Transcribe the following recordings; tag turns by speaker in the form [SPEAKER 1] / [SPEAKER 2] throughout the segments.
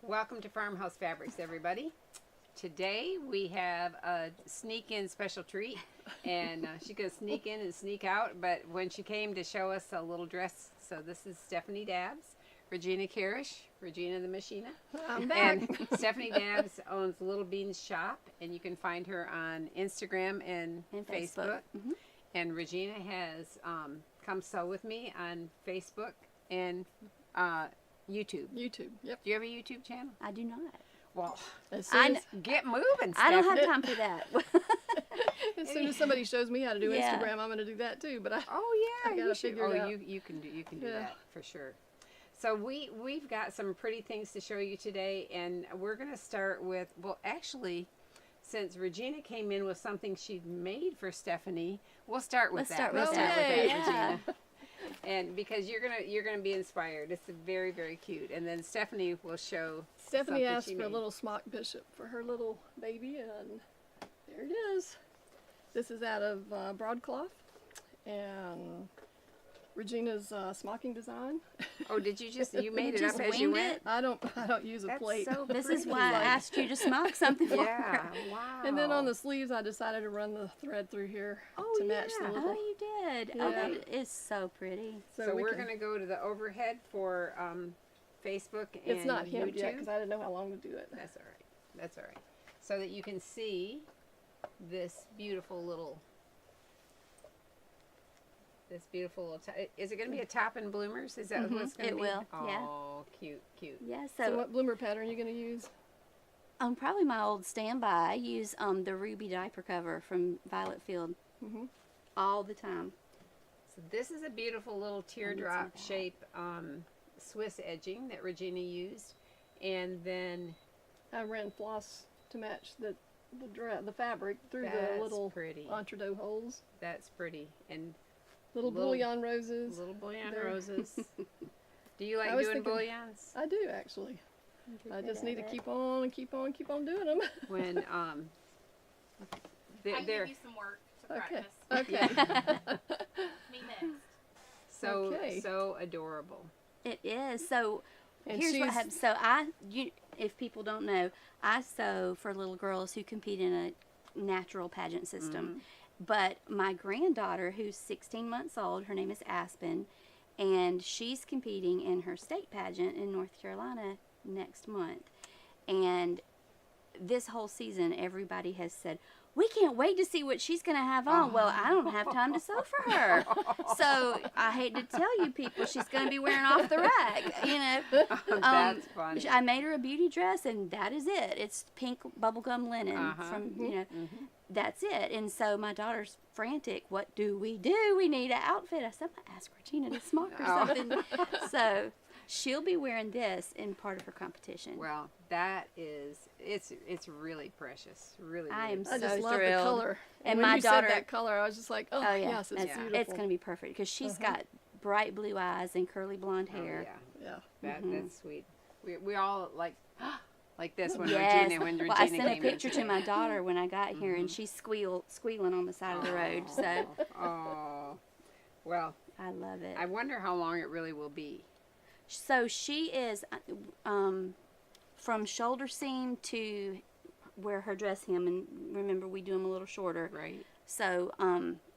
[SPEAKER 1] Welcome to Farmhouse Fabrics, everybody. Today we have a sneak-in special treat, and she's going to sneak in and sneak out, but when she came to show us a little dress, so this is Stephanie Dabbs, Regena Karasch, Regena the Machina.
[SPEAKER 2] I'm back.
[SPEAKER 1] And Stephanie Dabbs owns Little Beans Shop, and you can find her on Instagram and Facebook.
[SPEAKER 2] Mm-hmm.
[SPEAKER 1] And Regena has Come Sew With Me on Facebook and YouTube.
[SPEAKER 2] YouTube, yep.
[SPEAKER 1] Do you have a YouTube channel?
[SPEAKER 3] I do not.
[SPEAKER 1] Well,
[SPEAKER 2] As soon
[SPEAKER 1] get moving, Stephanie.
[SPEAKER 3] I don't have time for that.
[SPEAKER 2] as soon as somebody shows me how to do
[SPEAKER 3] Yeah.
[SPEAKER 2] Instagram, I'm going to do that too. But I
[SPEAKER 1] Oh yeah,
[SPEAKER 2] gotta
[SPEAKER 1] you should.
[SPEAKER 2] figure it out.
[SPEAKER 1] You can do
[SPEAKER 2] Yeah.
[SPEAKER 1] that for sure. So we've got some pretty things to show you today, and we're gonna start with, well, actually, since Regena came in with something she'd made for Stephanie, we'll start with
[SPEAKER 3] Let's
[SPEAKER 1] that.
[SPEAKER 3] start with
[SPEAKER 1] Let's
[SPEAKER 3] that.
[SPEAKER 1] start with that,
[SPEAKER 3] Yeah.
[SPEAKER 1] Regena. And because you're gonna be inspired. It's very, very cute. And then Stephanie will show.
[SPEAKER 2] Stephanie
[SPEAKER 1] something
[SPEAKER 2] asked
[SPEAKER 1] she
[SPEAKER 2] for a
[SPEAKER 1] made.
[SPEAKER 2] little smock bishop for her little baby, and there it is. This is out of broadcloth, and Regena's smocking design.
[SPEAKER 1] Oh, did you made it
[SPEAKER 3] just
[SPEAKER 1] up as you
[SPEAKER 3] winged
[SPEAKER 1] went?
[SPEAKER 3] it?
[SPEAKER 2] I don't use a
[SPEAKER 1] That's
[SPEAKER 2] plate.
[SPEAKER 1] so
[SPEAKER 3] This is
[SPEAKER 1] pretty.
[SPEAKER 3] why I asked you to smock something for
[SPEAKER 1] Yeah.
[SPEAKER 3] her.
[SPEAKER 1] Wow.
[SPEAKER 2] And then on the sleeves, I decided to run the thread through here
[SPEAKER 1] Oh,
[SPEAKER 2] to match the
[SPEAKER 1] yeah.
[SPEAKER 2] little.
[SPEAKER 3] Oh, you did. Oh,
[SPEAKER 2] Yeah.
[SPEAKER 3] that is so pretty.
[SPEAKER 1] So
[SPEAKER 2] we
[SPEAKER 1] we're
[SPEAKER 2] can-
[SPEAKER 1] going to go to the overhead for Facebook and
[SPEAKER 2] It's not hemmed
[SPEAKER 1] YouTube.
[SPEAKER 2] yet because I didn't know how long to do it.
[SPEAKER 1] That's all right. That's all right. So that you can see this beautiful little. Is it going to be a top and bloomers? Is that
[SPEAKER 2] Mhm.
[SPEAKER 1] what's going to
[SPEAKER 3] It
[SPEAKER 1] be?
[SPEAKER 3] will, yeah.
[SPEAKER 1] Oh, cute, cute.
[SPEAKER 3] Yeah,
[SPEAKER 2] So
[SPEAKER 3] so
[SPEAKER 2] what bloomer pattern are you going to use?
[SPEAKER 3] probably my old standby. I use the ruby diaper cover from Violet Field
[SPEAKER 2] Mm-hmm.
[SPEAKER 3] all the time.
[SPEAKER 1] So this is a beautiful little teardrop shape Swiss edging that Regena used, and then
[SPEAKER 2] I ran floss to match the fabric through
[SPEAKER 1] that's
[SPEAKER 2] the little
[SPEAKER 1] pretty.
[SPEAKER 2] entree holes.
[SPEAKER 1] That's pretty, and
[SPEAKER 2] Little
[SPEAKER 1] Little-
[SPEAKER 2] bouillon roses.
[SPEAKER 1] little bouillon
[SPEAKER 2] There.
[SPEAKER 1] roses. Do you like
[SPEAKER 2] I was
[SPEAKER 1] doing
[SPEAKER 2] thinking-
[SPEAKER 1] bouillons?
[SPEAKER 2] I do actually. I just need to keep on doing them.
[SPEAKER 1] When
[SPEAKER 4] I can
[SPEAKER 1] they're
[SPEAKER 4] give you some work to
[SPEAKER 2] Okay.
[SPEAKER 4] practice.
[SPEAKER 2] Okay.
[SPEAKER 4] Me next.
[SPEAKER 2] Okay.
[SPEAKER 1] so adorable.
[SPEAKER 3] It is. So
[SPEAKER 2] And
[SPEAKER 3] here's what
[SPEAKER 2] she's-
[SPEAKER 3] happens. So if people don't know, I sew for little girls who compete in a natural pageant system. But my granddaughter, who's 16 months old, her name is Aspen, and she's competing in her state pageant in North Carolina next month. And this whole season, everybody has said, we can't wait to see what she's going to have on. Well, I don't have time to sew for her. So I hate to tell you people, she's going to be wearing off the rack, you know.
[SPEAKER 1] That's funny.
[SPEAKER 3] I made her a beauty dress, and that is it. It's pink bubblegum linen from, you know, that's it. And so my daughter's frantic. What do? We need an outfit. I said, I'm going to ask Regena to smock or something. So she'll be wearing this in part of her competition.
[SPEAKER 1] Well, that is it's really precious. Really,
[SPEAKER 3] I am
[SPEAKER 2] I just
[SPEAKER 3] so
[SPEAKER 2] love
[SPEAKER 3] thrilled.
[SPEAKER 2] the color.
[SPEAKER 3] And
[SPEAKER 2] when
[SPEAKER 3] my
[SPEAKER 2] you
[SPEAKER 3] daughter-
[SPEAKER 2] said that color, I was just like, oh,
[SPEAKER 3] Oh, yeah.
[SPEAKER 2] yes, it's
[SPEAKER 3] That's-
[SPEAKER 2] beautiful.
[SPEAKER 3] It's going to be perfect because she's got bright blue eyes and curly blonde
[SPEAKER 1] Oh,
[SPEAKER 3] hair.
[SPEAKER 1] yeah,
[SPEAKER 2] Yeah.
[SPEAKER 1] that's sweet. We all like this when
[SPEAKER 3] Yes.
[SPEAKER 1] Regena
[SPEAKER 3] Well, I sent a
[SPEAKER 1] came in
[SPEAKER 3] picture to
[SPEAKER 1] today.
[SPEAKER 3] my daughter when I got here, and she's squealing on the side of the road. So
[SPEAKER 1] Oh, well,
[SPEAKER 3] I love it.
[SPEAKER 1] I wonder how long it really will be.
[SPEAKER 3] So she is from shoulder seam to where her dress hem, and remember we do them a little shorter.
[SPEAKER 1] Right.
[SPEAKER 3] So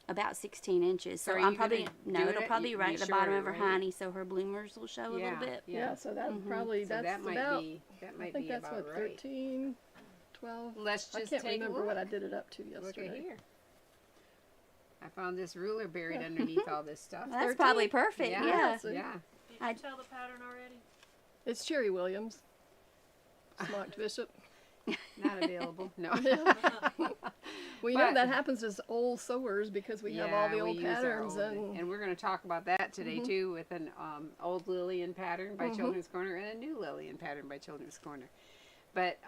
[SPEAKER 3] about 16 inches. So
[SPEAKER 1] Are
[SPEAKER 3] I'm
[SPEAKER 1] you
[SPEAKER 3] probably
[SPEAKER 1] gonna do
[SPEAKER 3] it'll
[SPEAKER 1] it?
[SPEAKER 3] probably be
[SPEAKER 1] You
[SPEAKER 3] right at the
[SPEAKER 1] sure
[SPEAKER 3] bottom
[SPEAKER 1] it,
[SPEAKER 3] of her
[SPEAKER 1] right?
[SPEAKER 3] hiney, so her bloomers will show a little bit.
[SPEAKER 2] Yeah, so that probably,
[SPEAKER 1] So
[SPEAKER 2] that's
[SPEAKER 1] that might
[SPEAKER 2] about,
[SPEAKER 1] be
[SPEAKER 2] I think that's
[SPEAKER 1] about
[SPEAKER 2] what,
[SPEAKER 1] right.
[SPEAKER 2] 13, 12.
[SPEAKER 1] Let's
[SPEAKER 2] I
[SPEAKER 1] just
[SPEAKER 2] can't
[SPEAKER 1] take
[SPEAKER 2] remember
[SPEAKER 1] a look.
[SPEAKER 2] what I did it up to
[SPEAKER 1] Look
[SPEAKER 2] yesterday.
[SPEAKER 1] at here. I found this ruler buried underneath all this stuff.
[SPEAKER 3] Well, that's probably perfect.
[SPEAKER 1] Yeah.
[SPEAKER 3] Yeah.
[SPEAKER 2] So
[SPEAKER 1] Yeah.
[SPEAKER 4] Did
[SPEAKER 3] I-
[SPEAKER 4] you tell the pattern already?
[SPEAKER 2] It's Cherry Williams, smocked bishop.
[SPEAKER 1] Not available. No.
[SPEAKER 2] Well, you know that happens to old sewers because we have all the
[SPEAKER 1] we
[SPEAKER 2] old
[SPEAKER 1] use our
[SPEAKER 2] patterns
[SPEAKER 1] old- and we're going to talk about that today too, with an old Lillian pattern by Children's Corner and a new Lillian pattern by Children's Corner. But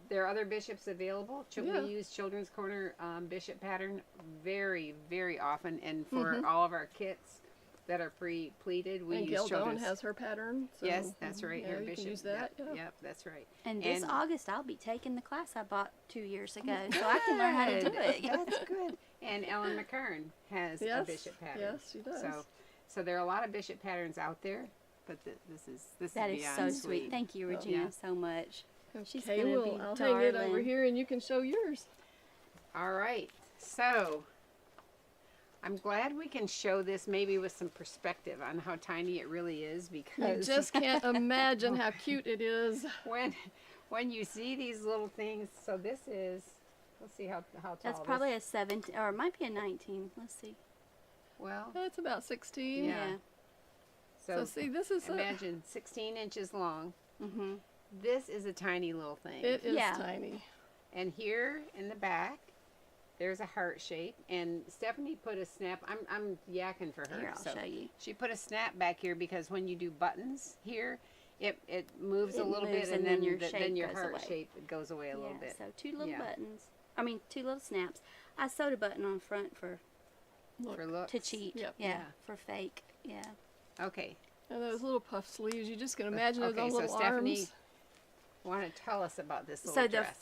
[SPEAKER 1] there are other bishops available.
[SPEAKER 2] Yeah.
[SPEAKER 1] We use Children's Corner bishop pattern very, very often, and for all of our kits that are pre-pleated, we
[SPEAKER 2] and
[SPEAKER 1] use
[SPEAKER 2] Geldone
[SPEAKER 1] Children's.
[SPEAKER 2] has her pattern. So,
[SPEAKER 1] Yes, that's right.
[SPEAKER 2] Yeah,
[SPEAKER 1] Her
[SPEAKER 2] you
[SPEAKER 1] bishop.
[SPEAKER 2] can use that.
[SPEAKER 1] Yep,
[SPEAKER 2] Yeah.
[SPEAKER 1] yep, that's right.
[SPEAKER 3] And this
[SPEAKER 1] And-
[SPEAKER 3] August I'll be taking the class I bought 2 years ago, so I can learn how to do it.
[SPEAKER 1] That's good. And Ellen McKern has a
[SPEAKER 2] Yes,
[SPEAKER 1] bishop pattern.
[SPEAKER 2] yes, she does.
[SPEAKER 1] So there are a lot of bishop patterns out there. But this
[SPEAKER 3] That
[SPEAKER 1] is
[SPEAKER 3] is
[SPEAKER 1] beyond
[SPEAKER 3] so sweet. Thank you, Regina,
[SPEAKER 1] Yeah.
[SPEAKER 3] so much. She's
[SPEAKER 2] Okay,
[SPEAKER 3] gonna
[SPEAKER 2] well,
[SPEAKER 3] be
[SPEAKER 2] I'll hang it over
[SPEAKER 3] darling.
[SPEAKER 2] here and you can show yours.
[SPEAKER 1] All right, so I'm glad we can show this maybe with some perspective on how tiny it really is,
[SPEAKER 2] You
[SPEAKER 1] because
[SPEAKER 2] just can't imagine how cute it is.
[SPEAKER 1] when you see these little things. So this is, let's see how tall.
[SPEAKER 3] That's
[SPEAKER 1] this-
[SPEAKER 3] probably a 17, or it might be a 19. Let's see.
[SPEAKER 1] well.
[SPEAKER 2] It's about 16.
[SPEAKER 1] Yeah.
[SPEAKER 2] So see, this is
[SPEAKER 1] imagine 16 inches long.
[SPEAKER 3] Mm-hmm.
[SPEAKER 1] This is a tiny little thing.
[SPEAKER 2] it is
[SPEAKER 3] Yeah.
[SPEAKER 2] tiny.
[SPEAKER 1] And here in the back, there's a heart shape. And Stephanie put a snap. I'm yakking for her.
[SPEAKER 3] Here, I'll
[SPEAKER 1] so
[SPEAKER 3] show you.
[SPEAKER 1] she put a snap back here because when you do buttons here, it moves
[SPEAKER 3] It
[SPEAKER 1] a little
[SPEAKER 3] moves
[SPEAKER 1] bit,
[SPEAKER 3] and
[SPEAKER 1] and
[SPEAKER 3] then your
[SPEAKER 1] then
[SPEAKER 3] shape
[SPEAKER 1] your
[SPEAKER 3] goes
[SPEAKER 1] heart
[SPEAKER 3] away.
[SPEAKER 1] shape goes away a little bit.
[SPEAKER 3] So 2 little
[SPEAKER 1] Yeah.
[SPEAKER 3] buttons. I mean, 2 little snaps. I sewed a button on front for
[SPEAKER 1] For looks.
[SPEAKER 3] to cheat.
[SPEAKER 2] Yep.
[SPEAKER 3] Yeah,
[SPEAKER 1] Yeah.
[SPEAKER 3] for fake. Yeah.
[SPEAKER 1] Okay.
[SPEAKER 2] And those little puff sleeves, you just can imagine those
[SPEAKER 1] Okay, so
[SPEAKER 2] little
[SPEAKER 1] Stephanie,
[SPEAKER 2] arms.
[SPEAKER 1] want to tell us about this little
[SPEAKER 3] So
[SPEAKER 1] dress?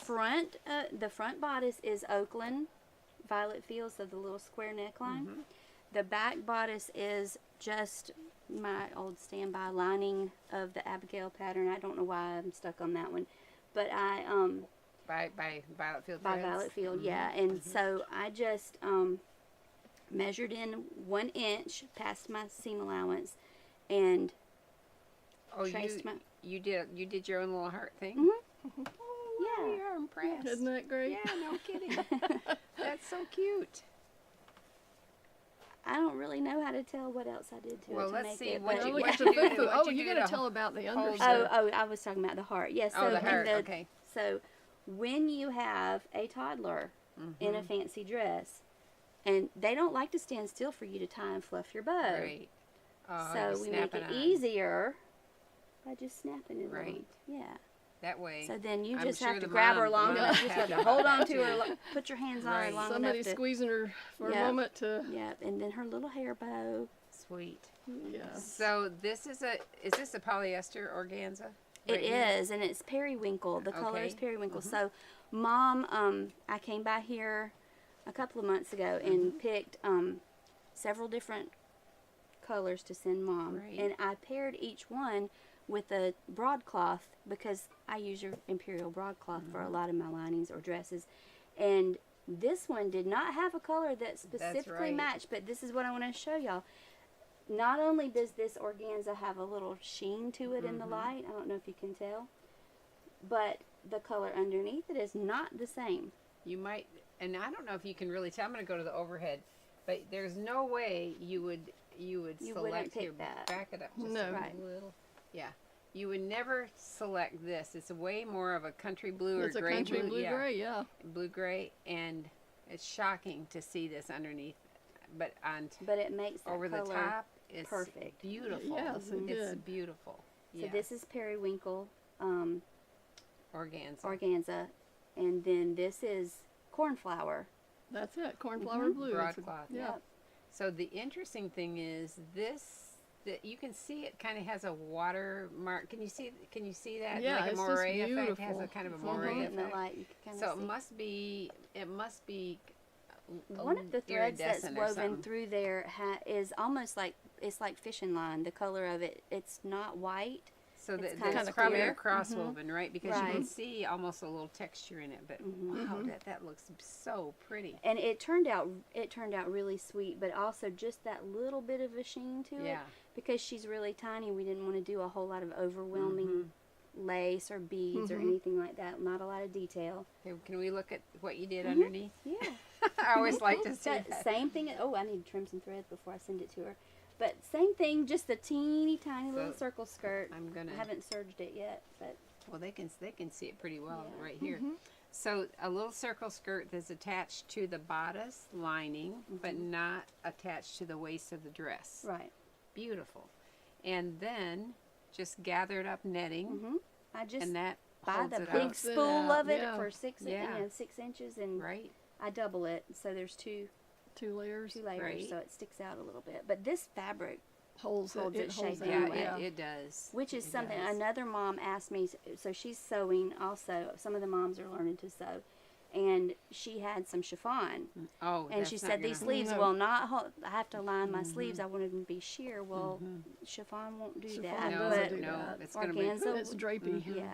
[SPEAKER 3] the front bodice is Oakland violet fields, so the little square neckline.
[SPEAKER 1] Mm-hmm.
[SPEAKER 3] The back bodice is just my old standby lining of the Abigail pattern. I don't know why I'm stuck on that one, but I
[SPEAKER 1] by Violet Field
[SPEAKER 3] by
[SPEAKER 1] threads?
[SPEAKER 3] Violet Field,
[SPEAKER 1] Mhm.
[SPEAKER 3] yeah. And so I just measured in 1 inch past my seam allowance and
[SPEAKER 1] Oh,
[SPEAKER 3] traced my.
[SPEAKER 1] you did your own little heart thing?
[SPEAKER 3] Mhm.
[SPEAKER 1] Oh,
[SPEAKER 3] Yeah.
[SPEAKER 1] you're impressed.
[SPEAKER 2] Isn't that great?
[SPEAKER 1] Yeah, no kidding. That's so cute.
[SPEAKER 3] I don't really know how to tell what else I did to
[SPEAKER 1] Well,
[SPEAKER 3] it to
[SPEAKER 1] let's
[SPEAKER 3] make
[SPEAKER 1] see
[SPEAKER 3] it.
[SPEAKER 1] what
[SPEAKER 3] but-
[SPEAKER 1] you-
[SPEAKER 2] Well,
[SPEAKER 1] what
[SPEAKER 2] look
[SPEAKER 1] you
[SPEAKER 2] at the
[SPEAKER 1] do to-
[SPEAKER 2] fufu.
[SPEAKER 1] what
[SPEAKER 2] Oh,
[SPEAKER 1] you
[SPEAKER 2] you
[SPEAKER 1] do
[SPEAKER 2] got to
[SPEAKER 1] to
[SPEAKER 2] tell about the
[SPEAKER 1] hold
[SPEAKER 2] undershirt.
[SPEAKER 3] I was talking about the heart. Yes.
[SPEAKER 1] Oh, the
[SPEAKER 3] in
[SPEAKER 1] heart. Okay.
[SPEAKER 3] So when you have a toddler in
[SPEAKER 1] Mm-hmm.
[SPEAKER 3] a fancy dress, and they don't like to stand still for you to tie and fluff your bow.
[SPEAKER 1] Right. Oh,
[SPEAKER 3] So
[SPEAKER 1] you
[SPEAKER 3] we
[SPEAKER 1] snap
[SPEAKER 3] make it
[SPEAKER 1] on.
[SPEAKER 3] easier by just snapping it
[SPEAKER 1] Right.
[SPEAKER 3] on. Yeah.
[SPEAKER 1] That way.
[SPEAKER 3] So then you
[SPEAKER 1] I'm
[SPEAKER 3] just
[SPEAKER 1] sure
[SPEAKER 3] have to
[SPEAKER 1] the
[SPEAKER 3] grab her
[SPEAKER 1] mom-
[SPEAKER 3] long
[SPEAKER 1] mom
[SPEAKER 3] enough.
[SPEAKER 1] is
[SPEAKER 3] Just have
[SPEAKER 1] happy
[SPEAKER 3] to hold
[SPEAKER 1] about
[SPEAKER 3] on
[SPEAKER 1] that
[SPEAKER 3] to her,
[SPEAKER 1] too.
[SPEAKER 3] put your hands on
[SPEAKER 1] Right.
[SPEAKER 3] her long
[SPEAKER 2] Somebody
[SPEAKER 3] enough to.
[SPEAKER 2] squeezing her for
[SPEAKER 3] Yeah.
[SPEAKER 2] a moment to.
[SPEAKER 3] Yeah, and then her little hair bow.
[SPEAKER 1] Sweet.
[SPEAKER 2] Yes.
[SPEAKER 1] So this is this a polyester organza?
[SPEAKER 3] It
[SPEAKER 1] Right here?
[SPEAKER 3] is, and it's periwinkle. The color is
[SPEAKER 1] Okay.
[SPEAKER 3] periwinkle. So, Mom, I came by here a couple of months ago and picked several different colors to send Mom,
[SPEAKER 1] Right.
[SPEAKER 3] and I paired each one with a broadcloth because I use your imperial broadcloth for a lot of my linings or dresses, and this one did not have a color that specifically
[SPEAKER 1] right.
[SPEAKER 3] matched. But this is what I want to show y'all. Not only does this organza have a little sheen to it in the light, I don't know if you can tell, but the color underneath it is not the same.
[SPEAKER 1] You might, and I don't know if you can really tell. I'm going to go to the overhead, but there's no way you would
[SPEAKER 3] You wouldn't
[SPEAKER 1] select
[SPEAKER 3] pick
[SPEAKER 1] here.
[SPEAKER 3] that.
[SPEAKER 1] Back it up just
[SPEAKER 2] No.
[SPEAKER 1] a
[SPEAKER 3] Right.
[SPEAKER 1] little. Yeah. You would never select this. It's way more of a country blue
[SPEAKER 2] It's
[SPEAKER 1] or
[SPEAKER 2] a
[SPEAKER 1] gray
[SPEAKER 2] country
[SPEAKER 1] blue.
[SPEAKER 2] blue gray, yeah.
[SPEAKER 1] Blue gray, and it's shocking to see this underneath, but on
[SPEAKER 3] But it makes that
[SPEAKER 1] over the
[SPEAKER 3] color
[SPEAKER 1] top, it's
[SPEAKER 3] perfect.
[SPEAKER 1] beautiful.
[SPEAKER 2] Yes, it
[SPEAKER 1] It's
[SPEAKER 2] did.
[SPEAKER 1] beautiful.
[SPEAKER 3] So
[SPEAKER 1] Yeah.
[SPEAKER 3] this is periwinkle
[SPEAKER 1] organza.
[SPEAKER 3] organza, and then this is cornflower.
[SPEAKER 2] That's it. Cornflower blue. It's a-
[SPEAKER 1] Broadcloth.
[SPEAKER 2] Yeah.
[SPEAKER 3] Yep.
[SPEAKER 1] So the interesting thing is this. That you can see it kind of has a watermark. Can you see? Can you see that?
[SPEAKER 2] Yeah,
[SPEAKER 1] like a
[SPEAKER 2] it's just
[SPEAKER 1] moire effect. It has a
[SPEAKER 2] beautiful.
[SPEAKER 1] kind of a
[SPEAKER 2] Mhm.
[SPEAKER 1] moire
[SPEAKER 3] In the
[SPEAKER 1] effect.
[SPEAKER 3] light, you can kind
[SPEAKER 1] So
[SPEAKER 3] of
[SPEAKER 1] it
[SPEAKER 3] see.
[SPEAKER 1] must be. It must be.
[SPEAKER 3] One of the threads that's
[SPEAKER 1] iridescent or
[SPEAKER 3] woven
[SPEAKER 1] something.
[SPEAKER 3] through there is almost like it's like fishing line. The color of it, it's not white.
[SPEAKER 1] So
[SPEAKER 3] It's
[SPEAKER 1] that
[SPEAKER 3] kinda
[SPEAKER 1] that's
[SPEAKER 2] clear.
[SPEAKER 1] probably a cross woven, right? Because you can
[SPEAKER 3] Right.
[SPEAKER 1] see almost a little texture in it. But wow, that looks so pretty.
[SPEAKER 3] And it turned out really sweet, but also just that little bit of a sheen to
[SPEAKER 1] Yeah.
[SPEAKER 3] it. Because she's really tiny, we didn't want to do a whole lot of overwhelming lace or beads or anything like that. Not a lot of detail.
[SPEAKER 1] Okay, can we look at what you did underneath?
[SPEAKER 3] Yeah.
[SPEAKER 1] I always like to see
[SPEAKER 3] That
[SPEAKER 1] that.
[SPEAKER 3] same thing. Oh, I need to trim some threads before I send it to her. But same thing, just a teeny tiny little
[SPEAKER 1] So,
[SPEAKER 3] circle skirt.
[SPEAKER 1] I'm gonna.
[SPEAKER 3] I haven't serged it yet, but
[SPEAKER 1] Well, they can see it pretty well
[SPEAKER 3] Yeah.
[SPEAKER 1] right here. So a little circle skirt that's attached to the bodice lining, but not attached to the waist of the dress.
[SPEAKER 3] right.
[SPEAKER 1] Beautiful. And then just gathered up netting,
[SPEAKER 3] I just
[SPEAKER 1] and that
[SPEAKER 3] buy
[SPEAKER 1] holds
[SPEAKER 3] the
[SPEAKER 1] it
[SPEAKER 3] big
[SPEAKER 1] up.
[SPEAKER 2] Holds it
[SPEAKER 3] spool
[SPEAKER 2] out,
[SPEAKER 3] of it
[SPEAKER 2] yeah.
[SPEAKER 3] for 6
[SPEAKER 1] Yeah.
[SPEAKER 3] 6 inches, and
[SPEAKER 1] Right.
[SPEAKER 3] I double it so there's two
[SPEAKER 2] 2 layers.
[SPEAKER 3] layers,
[SPEAKER 1] Right.
[SPEAKER 3] so it sticks out a little bit. But this fabric,
[SPEAKER 2] Holds
[SPEAKER 3] Holds
[SPEAKER 2] it.
[SPEAKER 3] it
[SPEAKER 2] It holds
[SPEAKER 3] shape
[SPEAKER 2] it.
[SPEAKER 1] Yeah,
[SPEAKER 3] anyway.
[SPEAKER 2] Yeah.
[SPEAKER 1] it does.
[SPEAKER 3] which is
[SPEAKER 1] It
[SPEAKER 3] something
[SPEAKER 1] does.
[SPEAKER 3] another mom asked me. So she's sewing also. Some of the moms are learning to sew, and she had some chiffon.
[SPEAKER 1] Oh,
[SPEAKER 3] And
[SPEAKER 1] that's
[SPEAKER 3] she
[SPEAKER 1] not
[SPEAKER 3] said, these
[SPEAKER 1] gonna-
[SPEAKER 3] sleeves
[SPEAKER 2] No.
[SPEAKER 3] will not hold. I have to line my sleeves. I wanted them to be sheer. Well, chiffon won't do
[SPEAKER 2] Chiffon
[SPEAKER 3] that.
[SPEAKER 1] No,
[SPEAKER 2] doesn't
[SPEAKER 3] But
[SPEAKER 2] do
[SPEAKER 1] no,
[SPEAKER 2] that.
[SPEAKER 1] it's gonna be.
[SPEAKER 3] organza,
[SPEAKER 2] It's drapey.
[SPEAKER 3] yeah.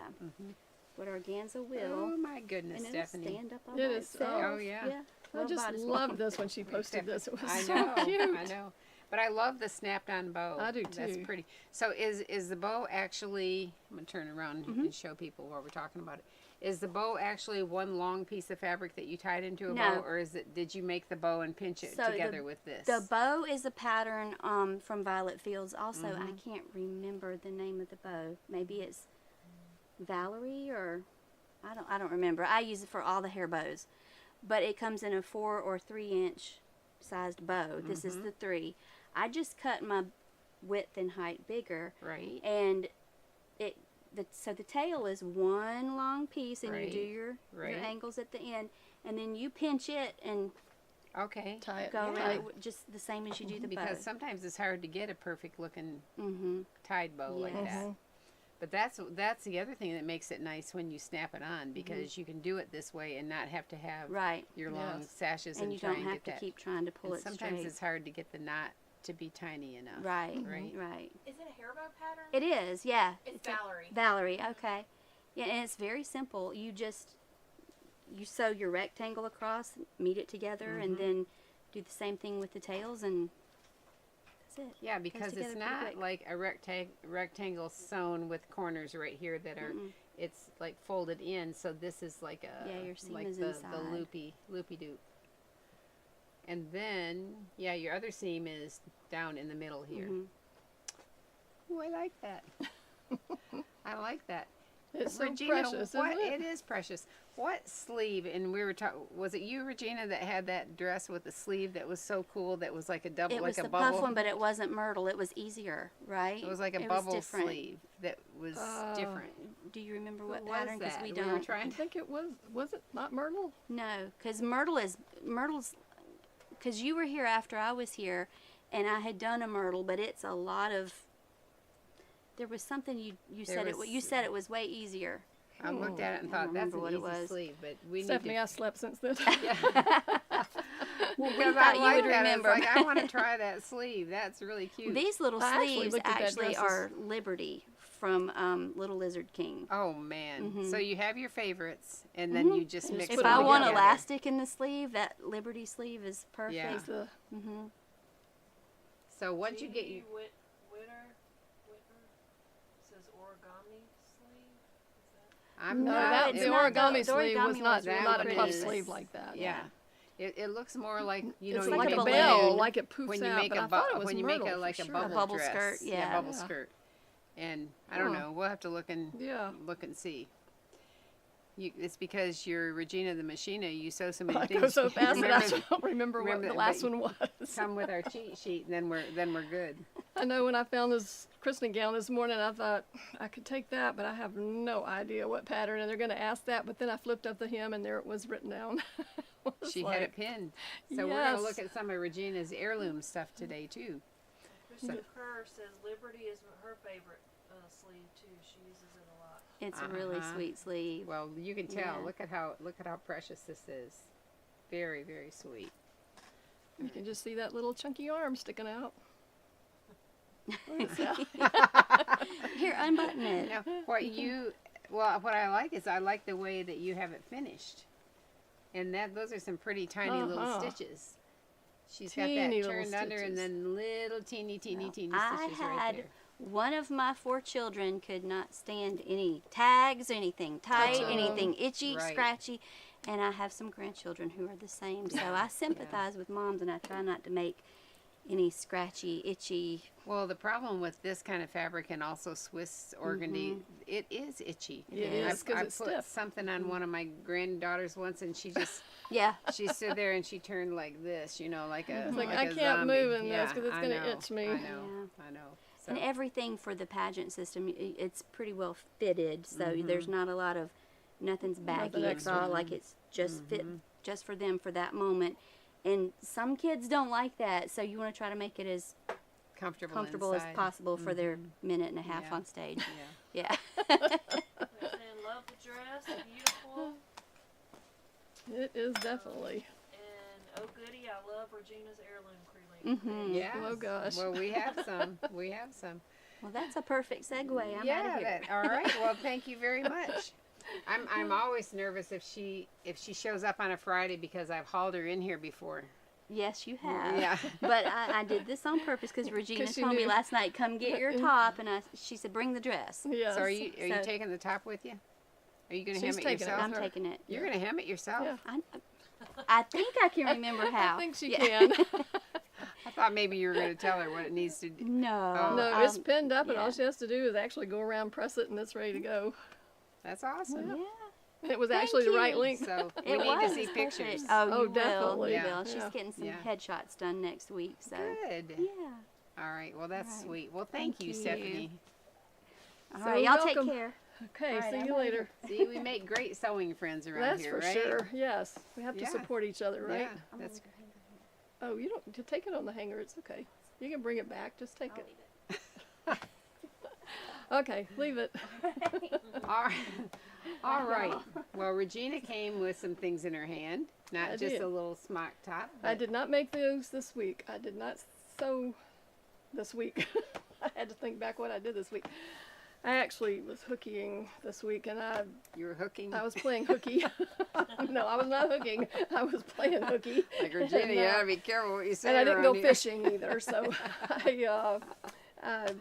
[SPEAKER 3] But organza will.
[SPEAKER 1] Oh my goodness,
[SPEAKER 3] And it'll
[SPEAKER 1] Stephanie.
[SPEAKER 3] stand up all
[SPEAKER 2] It
[SPEAKER 3] by
[SPEAKER 2] is,
[SPEAKER 3] itself.
[SPEAKER 1] Oh yeah.
[SPEAKER 2] I
[SPEAKER 3] Little
[SPEAKER 2] just
[SPEAKER 3] bodice.
[SPEAKER 2] loved this when she posted this. It was
[SPEAKER 1] I
[SPEAKER 2] so
[SPEAKER 1] know,
[SPEAKER 2] cute.
[SPEAKER 1] I know. But I love the snapped-on bow.
[SPEAKER 2] I do,
[SPEAKER 1] That's
[SPEAKER 2] too.
[SPEAKER 1] pretty. So is the bow actually? I'm gonna turn around and show people while we're talking about it. Is the bow actually one long piece of fabric that you tied into a
[SPEAKER 3] No.
[SPEAKER 1] bow, or is it? Did you make the bow and pinch it
[SPEAKER 3] So
[SPEAKER 1] together with this?
[SPEAKER 3] The bow is a pattern from Violet Fields. Also, I
[SPEAKER 1] Mm-hmm.
[SPEAKER 3] can't remember the name of the bow. Maybe it's Valerie or I don't remember. I use it for all the hair bows, but it comes in a 4 or 3 inch sized bow. This is
[SPEAKER 1] Mm-hmm.
[SPEAKER 3] the 3. I just cut my width and height bigger,
[SPEAKER 1] right.
[SPEAKER 3] and so the tail is one long piece, and
[SPEAKER 1] Right.
[SPEAKER 3] you do your
[SPEAKER 1] Right.
[SPEAKER 3] angles at the end, and then you pinch it and
[SPEAKER 1] Okay.
[SPEAKER 2] Tie it
[SPEAKER 3] go
[SPEAKER 2] tight.
[SPEAKER 3] around it just the same as you do the
[SPEAKER 1] Because
[SPEAKER 3] bow.
[SPEAKER 1] sometimes it's hard to get a perfect looking
[SPEAKER 3] Mm-hmm.
[SPEAKER 1] tied bow like
[SPEAKER 3] Yes.
[SPEAKER 1] that. But that's the other thing that makes it nice when you snap it on, because you can do it this way and not have to have
[SPEAKER 3] Right.
[SPEAKER 1] your long
[SPEAKER 2] Yes.
[SPEAKER 1] sashes
[SPEAKER 3] And you
[SPEAKER 1] try
[SPEAKER 3] don't
[SPEAKER 1] and
[SPEAKER 3] have
[SPEAKER 1] get
[SPEAKER 3] to
[SPEAKER 1] that.
[SPEAKER 3] keep trying to pull
[SPEAKER 1] And
[SPEAKER 3] it
[SPEAKER 1] sometimes
[SPEAKER 3] straight.
[SPEAKER 1] it's hard to get the knot to be tiny enough.
[SPEAKER 3] Right.
[SPEAKER 1] Right.
[SPEAKER 3] Right.
[SPEAKER 4] Is it a hair bow pattern?
[SPEAKER 3] It is. Yeah.
[SPEAKER 4] It's
[SPEAKER 3] a-
[SPEAKER 4] Valerie.
[SPEAKER 3] Valerie. Okay. Yeah, and it's very simple. You sew your rectangle across, meet it together, and then do the same thing with the tails, and that's it.
[SPEAKER 1] Yeah, because
[SPEAKER 3] together
[SPEAKER 1] it's
[SPEAKER 3] pretty
[SPEAKER 1] not
[SPEAKER 3] quick.
[SPEAKER 1] like a rectangle sewn with corners right here that are. It's like folded in, so this is like a
[SPEAKER 3] Yeah, your seam
[SPEAKER 1] like
[SPEAKER 3] is
[SPEAKER 1] the
[SPEAKER 3] inside.
[SPEAKER 1] loopy doop. And then your other seam is down in the middle here. Oh, I like that. I like that.
[SPEAKER 2] It's so
[SPEAKER 1] Regina,
[SPEAKER 2] precious,
[SPEAKER 1] what
[SPEAKER 2] isn't
[SPEAKER 1] it is precious. What sleeve? And we were talking. Was it you, Regina, that had that dress with the sleeve that was so cool? That was like a double,
[SPEAKER 3] It
[SPEAKER 1] like
[SPEAKER 3] was
[SPEAKER 1] a
[SPEAKER 3] the
[SPEAKER 1] bubble.
[SPEAKER 3] puff one, but it wasn't myrtle. It was easier, right?
[SPEAKER 1] It was like a
[SPEAKER 3] It was
[SPEAKER 1] bubble
[SPEAKER 3] different.
[SPEAKER 1] sleeve that was different.
[SPEAKER 3] Do you remember what
[SPEAKER 1] What
[SPEAKER 3] pattern?
[SPEAKER 1] was that?
[SPEAKER 3] we
[SPEAKER 1] We were
[SPEAKER 3] don't.
[SPEAKER 1] trying
[SPEAKER 2] I
[SPEAKER 1] to.
[SPEAKER 2] think it was it not Myrtle?
[SPEAKER 3] No, because myrtle's because you were here after I was here, and I had done a myrtle, but it's a lot of. There was something you
[SPEAKER 1] There
[SPEAKER 3] said
[SPEAKER 1] was-
[SPEAKER 3] you said it was way easier.
[SPEAKER 1] I looked at it and
[SPEAKER 3] I
[SPEAKER 1] thought that's
[SPEAKER 3] remember
[SPEAKER 1] an
[SPEAKER 3] what it
[SPEAKER 1] easy
[SPEAKER 3] was.
[SPEAKER 1] sleeve, but we
[SPEAKER 2] Stephanie,
[SPEAKER 1] need
[SPEAKER 2] I slept since then.
[SPEAKER 3] Well, we
[SPEAKER 1] because
[SPEAKER 3] thought
[SPEAKER 1] I
[SPEAKER 3] you
[SPEAKER 1] like
[SPEAKER 3] would
[SPEAKER 1] that.
[SPEAKER 3] remember.
[SPEAKER 1] It's like I want to try that sleeve. That's really cute.
[SPEAKER 3] These little
[SPEAKER 2] I actually
[SPEAKER 3] sleeves
[SPEAKER 2] looked at that
[SPEAKER 3] actually
[SPEAKER 2] dress
[SPEAKER 3] are Liberty from Little Lizard King.
[SPEAKER 1] Oh man! So you have your favorites, and then you just mix
[SPEAKER 2] put
[SPEAKER 3] If
[SPEAKER 1] them
[SPEAKER 3] I
[SPEAKER 2] them
[SPEAKER 3] want
[SPEAKER 1] together.
[SPEAKER 3] elastic in the sleeve, that Liberty sleeve is perfect.
[SPEAKER 1] Yeah.
[SPEAKER 2] It's the-
[SPEAKER 1] So once you get your
[SPEAKER 4] Whitter says origami sleeve.
[SPEAKER 1] I'm
[SPEAKER 2] no,
[SPEAKER 1] not.
[SPEAKER 2] that
[SPEAKER 1] it-
[SPEAKER 2] the
[SPEAKER 3] not the-
[SPEAKER 2] origami
[SPEAKER 3] the
[SPEAKER 2] sleeve was
[SPEAKER 3] origami
[SPEAKER 2] not
[SPEAKER 3] was
[SPEAKER 1] really
[SPEAKER 2] not a puff
[SPEAKER 1] pretty.
[SPEAKER 2] sleeve like that.
[SPEAKER 1] Yeah. It looks more like
[SPEAKER 2] It's
[SPEAKER 1] you
[SPEAKER 2] like
[SPEAKER 1] make
[SPEAKER 2] a
[SPEAKER 3] a
[SPEAKER 2] bell,
[SPEAKER 3] balloon.
[SPEAKER 2] like it poofs
[SPEAKER 1] when you
[SPEAKER 2] out.
[SPEAKER 1] make
[SPEAKER 2] But
[SPEAKER 1] a
[SPEAKER 2] I thought it was
[SPEAKER 1] when you make
[SPEAKER 2] Myrtle
[SPEAKER 1] a like
[SPEAKER 2] for
[SPEAKER 1] a
[SPEAKER 2] sure.
[SPEAKER 1] bubble,
[SPEAKER 3] bubble
[SPEAKER 1] dress.
[SPEAKER 3] skirt, yeah.
[SPEAKER 1] bubble
[SPEAKER 2] Yeah.
[SPEAKER 1] skirt. And I don't
[SPEAKER 2] Huh.
[SPEAKER 1] know. We'll have to look and
[SPEAKER 2] Yeah.
[SPEAKER 1] see. It's because you're Regina the Machina. You sew so many
[SPEAKER 2] I
[SPEAKER 1] things.
[SPEAKER 2] go so fast that I
[SPEAKER 1] Remember-
[SPEAKER 2] don't remember what
[SPEAKER 1] remember
[SPEAKER 2] the
[SPEAKER 1] that,
[SPEAKER 2] last
[SPEAKER 1] but
[SPEAKER 2] one was.
[SPEAKER 1] come with our cheat sheet, and then we're good.
[SPEAKER 2] I know when I found this christening gown this morning, I thought I could take that, but I have no idea what pattern, and they're going to ask that. But then I flipped up the hem, and there it was written down. I was
[SPEAKER 1] She
[SPEAKER 2] like,
[SPEAKER 1] had it pinned. So we're going to
[SPEAKER 2] Yes.
[SPEAKER 1] look at some of Regina's heirloom stuff today too.
[SPEAKER 4] Kristen Kerr says Liberty is her favorite sleeve too. She uses it a lot.
[SPEAKER 3] It's a really sweet sleeve.
[SPEAKER 1] Well, you can tell.
[SPEAKER 3] Yeah.
[SPEAKER 1] Look at how precious this is. Very, very sweet.
[SPEAKER 2] You can just see that little chunky arm sticking out.
[SPEAKER 3] Here, unbutton it.
[SPEAKER 1] Now, what I like is I like the way that you have it finished, and those are some pretty tiny little
[SPEAKER 2] Uh-huh.
[SPEAKER 1] stitches. She's
[SPEAKER 2] Teeny
[SPEAKER 1] got that
[SPEAKER 2] little
[SPEAKER 1] turned under, and
[SPEAKER 2] stitches.
[SPEAKER 1] then little teeny
[SPEAKER 3] I
[SPEAKER 1] stitches right
[SPEAKER 3] had
[SPEAKER 1] there.
[SPEAKER 3] one of my 4 children could not stand any tags, anything tight,
[SPEAKER 2] Oh.
[SPEAKER 3] anything itchy,
[SPEAKER 1] Right.
[SPEAKER 3] scratchy, and I have some grandchildren who are the same. So I sympathize with moms, and I try not to make any scratchy, itchy.
[SPEAKER 1] Well, the problem with this kind of fabric and also Swiss organdy, it is itchy.
[SPEAKER 2] It is, 'cause
[SPEAKER 1] I
[SPEAKER 2] it's
[SPEAKER 1] put
[SPEAKER 2] stiff.
[SPEAKER 1] something on one of my granddaughters once, and she just
[SPEAKER 3] Yeah.
[SPEAKER 1] she stood there and she turned like this, like a
[SPEAKER 2] It's like,
[SPEAKER 1] like
[SPEAKER 2] I
[SPEAKER 1] a
[SPEAKER 2] can't
[SPEAKER 1] zombie.
[SPEAKER 2] move in this
[SPEAKER 1] Yeah,
[SPEAKER 2] 'cause it's
[SPEAKER 1] I
[SPEAKER 2] gonna
[SPEAKER 1] know,
[SPEAKER 2] itch me.
[SPEAKER 1] I know. So,
[SPEAKER 3] And everything for the pageant system, it's pretty well fitted, so there's not a lot of nothing's baggy. It's all like it's just fit just for them for that moment. And some kids don't like that, so you want to try to make it as
[SPEAKER 1] comfortable
[SPEAKER 3] comfortable as
[SPEAKER 1] inside.
[SPEAKER 3] possible for their minute and a half
[SPEAKER 1] Yeah.
[SPEAKER 3] on stage.
[SPEAKER 1] Yeah.
[SPEAKER 3] Yeah.
[SPEAKER 4] They're saying love the dress, beautiful.
[SPEAKER 2] It is definitely.
[SPEAKER 4] And oh goody, I love Regena's heirloom cream.
[SPEAKER 3] Mm-hmm.
[SPEAKER 1] Yeah.
[SPEAKER 2] Oh, gosh.
[SPEAKER 1] Well, we have some. We have some.
[SPEAKER 3] Well, that's a perfect segue. I'm out
[SPEAKER 1] Yeah.
[SPEAKER 3] of here.
[SPEAKER 1] All right. Well, thank you very much. I'm always nervous if she shows up on a Friday because I've hauled her in here before.
[SPEAKER 3] Yes, you have.
[SPEAKER 1] Yeah.
[SPEAKER 3] But I did this on purpose because Regina
[SPEAKER 2] 'Cause you
[SPEAKER 3] told me
[SPEAKER 2] knew.
[SPEAKER 3] last night, come get your top, and she said, bring the dress.
[SPEAKER 2] Yes.
[SPEAKER 1] So are you
[SPEAKER 3] So-
[SPEAKER 1] taking the top with you? Are you going to
[SPEAKER 2] She's
[SPEAKER 1] hem it
[SPEAKER 2] taking it.
[SPEAKER 1] yourself?
[SPEAKER 3] I'm
[SPEAKER 2] her.
[SPEAKER 3] taking it.
[SPEAKER 1] You're going to hem it yourself?
[SPEAKER 2] Yeah.
[SPEAKER 3] I think I can remember how.
[SPEAKER 2] I think she
[SPEAKER 3] Yeah.
[SPEAKER 2] can.
[SPEAKER 1] I thought maybe you were going to tell her what it needs to do.
[SPEAKER 3] No.
[SPEAKER 1] Oh.
[SPEAKER 2] No, it's pinned up, and
[SPEAKER 3] yeah.
[SPEAKER 2] all she has to do is actually go around, press it, and it's ready to go.
[SPEAKER 1] That's awesome.
[SPEAKER 3] Yeah.
[SPEAKER 2] And it was
[SPEAKER 3] Thank
[SPEAKER 2] actually the right
[SPEAKER 3] you.
[SPEAKER 2] length.
[SPEAKER 1] So we
[SPEAKER 3] It
[SPEAKER 1] need
[SPEAKER 3] was.
[SPEAKER 1] to see
[SPEAKER 3] It's
[SPEAKER 1] pictures.
[SPEAKER 3] perfect. Oh,
[SPEAKER 2] Oh,
[SPEAKER 3] you
[SPEAKER 2] definitely.
[SPEAKER 3] will. You
[SPEAKER 1] Yeah.
[SPEAKER 3] will. She's
[SPEAKER 2] Yeah.
[SPEAKER 3] getting some
[SPEAKER 1] Yeah.
[SPEAKER 3] headshots done next week. So.
[SPEAKER 1] Good.
[SPEAKER 3] Yeah.
[SPEAKER 1] All right. Well, that's
[SPEAKER 3] Right.
[SPEAKER 1] sweet. Well, thank you,
[SPEAKER 3] Thank you.
[SPEAKER 1] Stephanie.
[SPEAKER 3] All
[SPEAKER 2] So
[SPEAKER 3] right. Y'all
[SPEAKER 2] welcome.
[SPEAKER 3] take care.
[SPEAKER 2] Okay,
[SPEAKER 3] All right,
[SPEAKER 2] see
[SPEAKER 3] I'm
[SPEAKER 2] you
[SPEAKER 3] ready.
[SPEAKER 2] later.
[SPEAKER 1] See, we make great sewing friends around
[SPEAKER 2] That's
[SPEAKER 1] here,
[SPEAKER 2] for
[SPEAKER 1] right?
[SPEAKER 2] sure. Yes, we have to
[SPEAKER 1] Yeah.
[SPEAKER 2] support each other, right?
[SPEAKER 1] Yeah, that's
[SPEAKER 2] Oh, you don't to take it on the hanger. It's okay. You can bring it back. Just take
[SPEAKER 3] I'll
[SPEAKER 2] it.
[SPEAKER 3] leave it.
[SPEAKER 2] Okay, leave it.
[SPEAKER 1] all right. All right. Well, Regina came with some things in her hand, not
[SPEAKER 2] I
[SPEAKER 1] just
[SPEAKER 2] did.
[SPEAKER 1] a little smock top.
[SPEAKER 2] I
[SPEAKER 1] but-
[SPEAKER 2] did not make those this week. I did not sew this week. I had to think back what I did this week. I actually was hookieing this week, and
[SPEAKER 1] You were hooking.
[SPEAKER 2] I was playing hooky. No, I was not hooking. I was playing hooky.
[SPEAKER 1] Like Regina,
[SPEAKER 2] And,
[SPEAKER 1] you gotta be careful what you say.
[SPEAKER 2] And I didn't go
[SPEAKER 1] around here.
[SPEAKER 2] fishing either, so I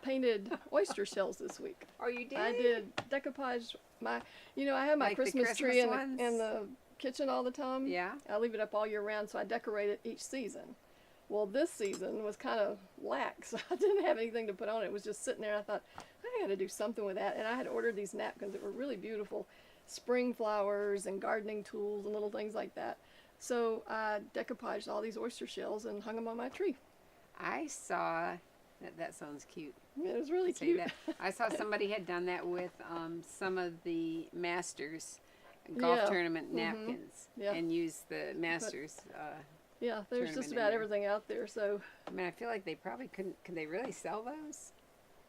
[SPEAKER 2] painted oyster shells this week.
[SPEAKER 1] Oh, you did?
[SPEAKER 2] I did decoupage I have my
[SPEAKER 1] Like the
[SPEAKER 2] Christmas tree
[SPEAKER 1] Christmas ones?
[SPEAKER 2] in the kitchen all the time.
[SPEAKER 1] Yeah.
[SPEAKER 2] I leave it up all year round, so I decorate it each season. Well, this season was kind of lax. I didn't have anything to put on it. It was just sitting there. I thought, I got to do something with that. And I had ordered these napkins that were really beautiful, spring flowers and gardening tools and little things like that. So I decoupaged all these oyster shells and hung them on my tree.
[SPEAKER 1] I saw that sounds cute.
[SPEAKER 2] It was really
[SPEAKER 1] Say
[SPEAKER 2] cute.
[SPEAKER 1] that. I saw somebody had done that with some of the Masters golf
[SPEAKER 2] Yeah.
[SPEAKER 1] tournament
[SPEAKER 2] Mhm.
[SPEAKER 1] napkins
[SPEAKER 2] Yeah.
[SPEAKER 1] and used the Masters.
[SPEAKER 2] Yeah, there's
[SPEAKER 1] tournament
[SPEAKER 2] just
[SPEAKER 1] in
[SPEAKER 2] about
[SPEAKER 1] there.
[SPEAKER 2] everything out there. So,
[SPEAKER 1] I mean, I feel like they probably couldn't. Could they really sell those?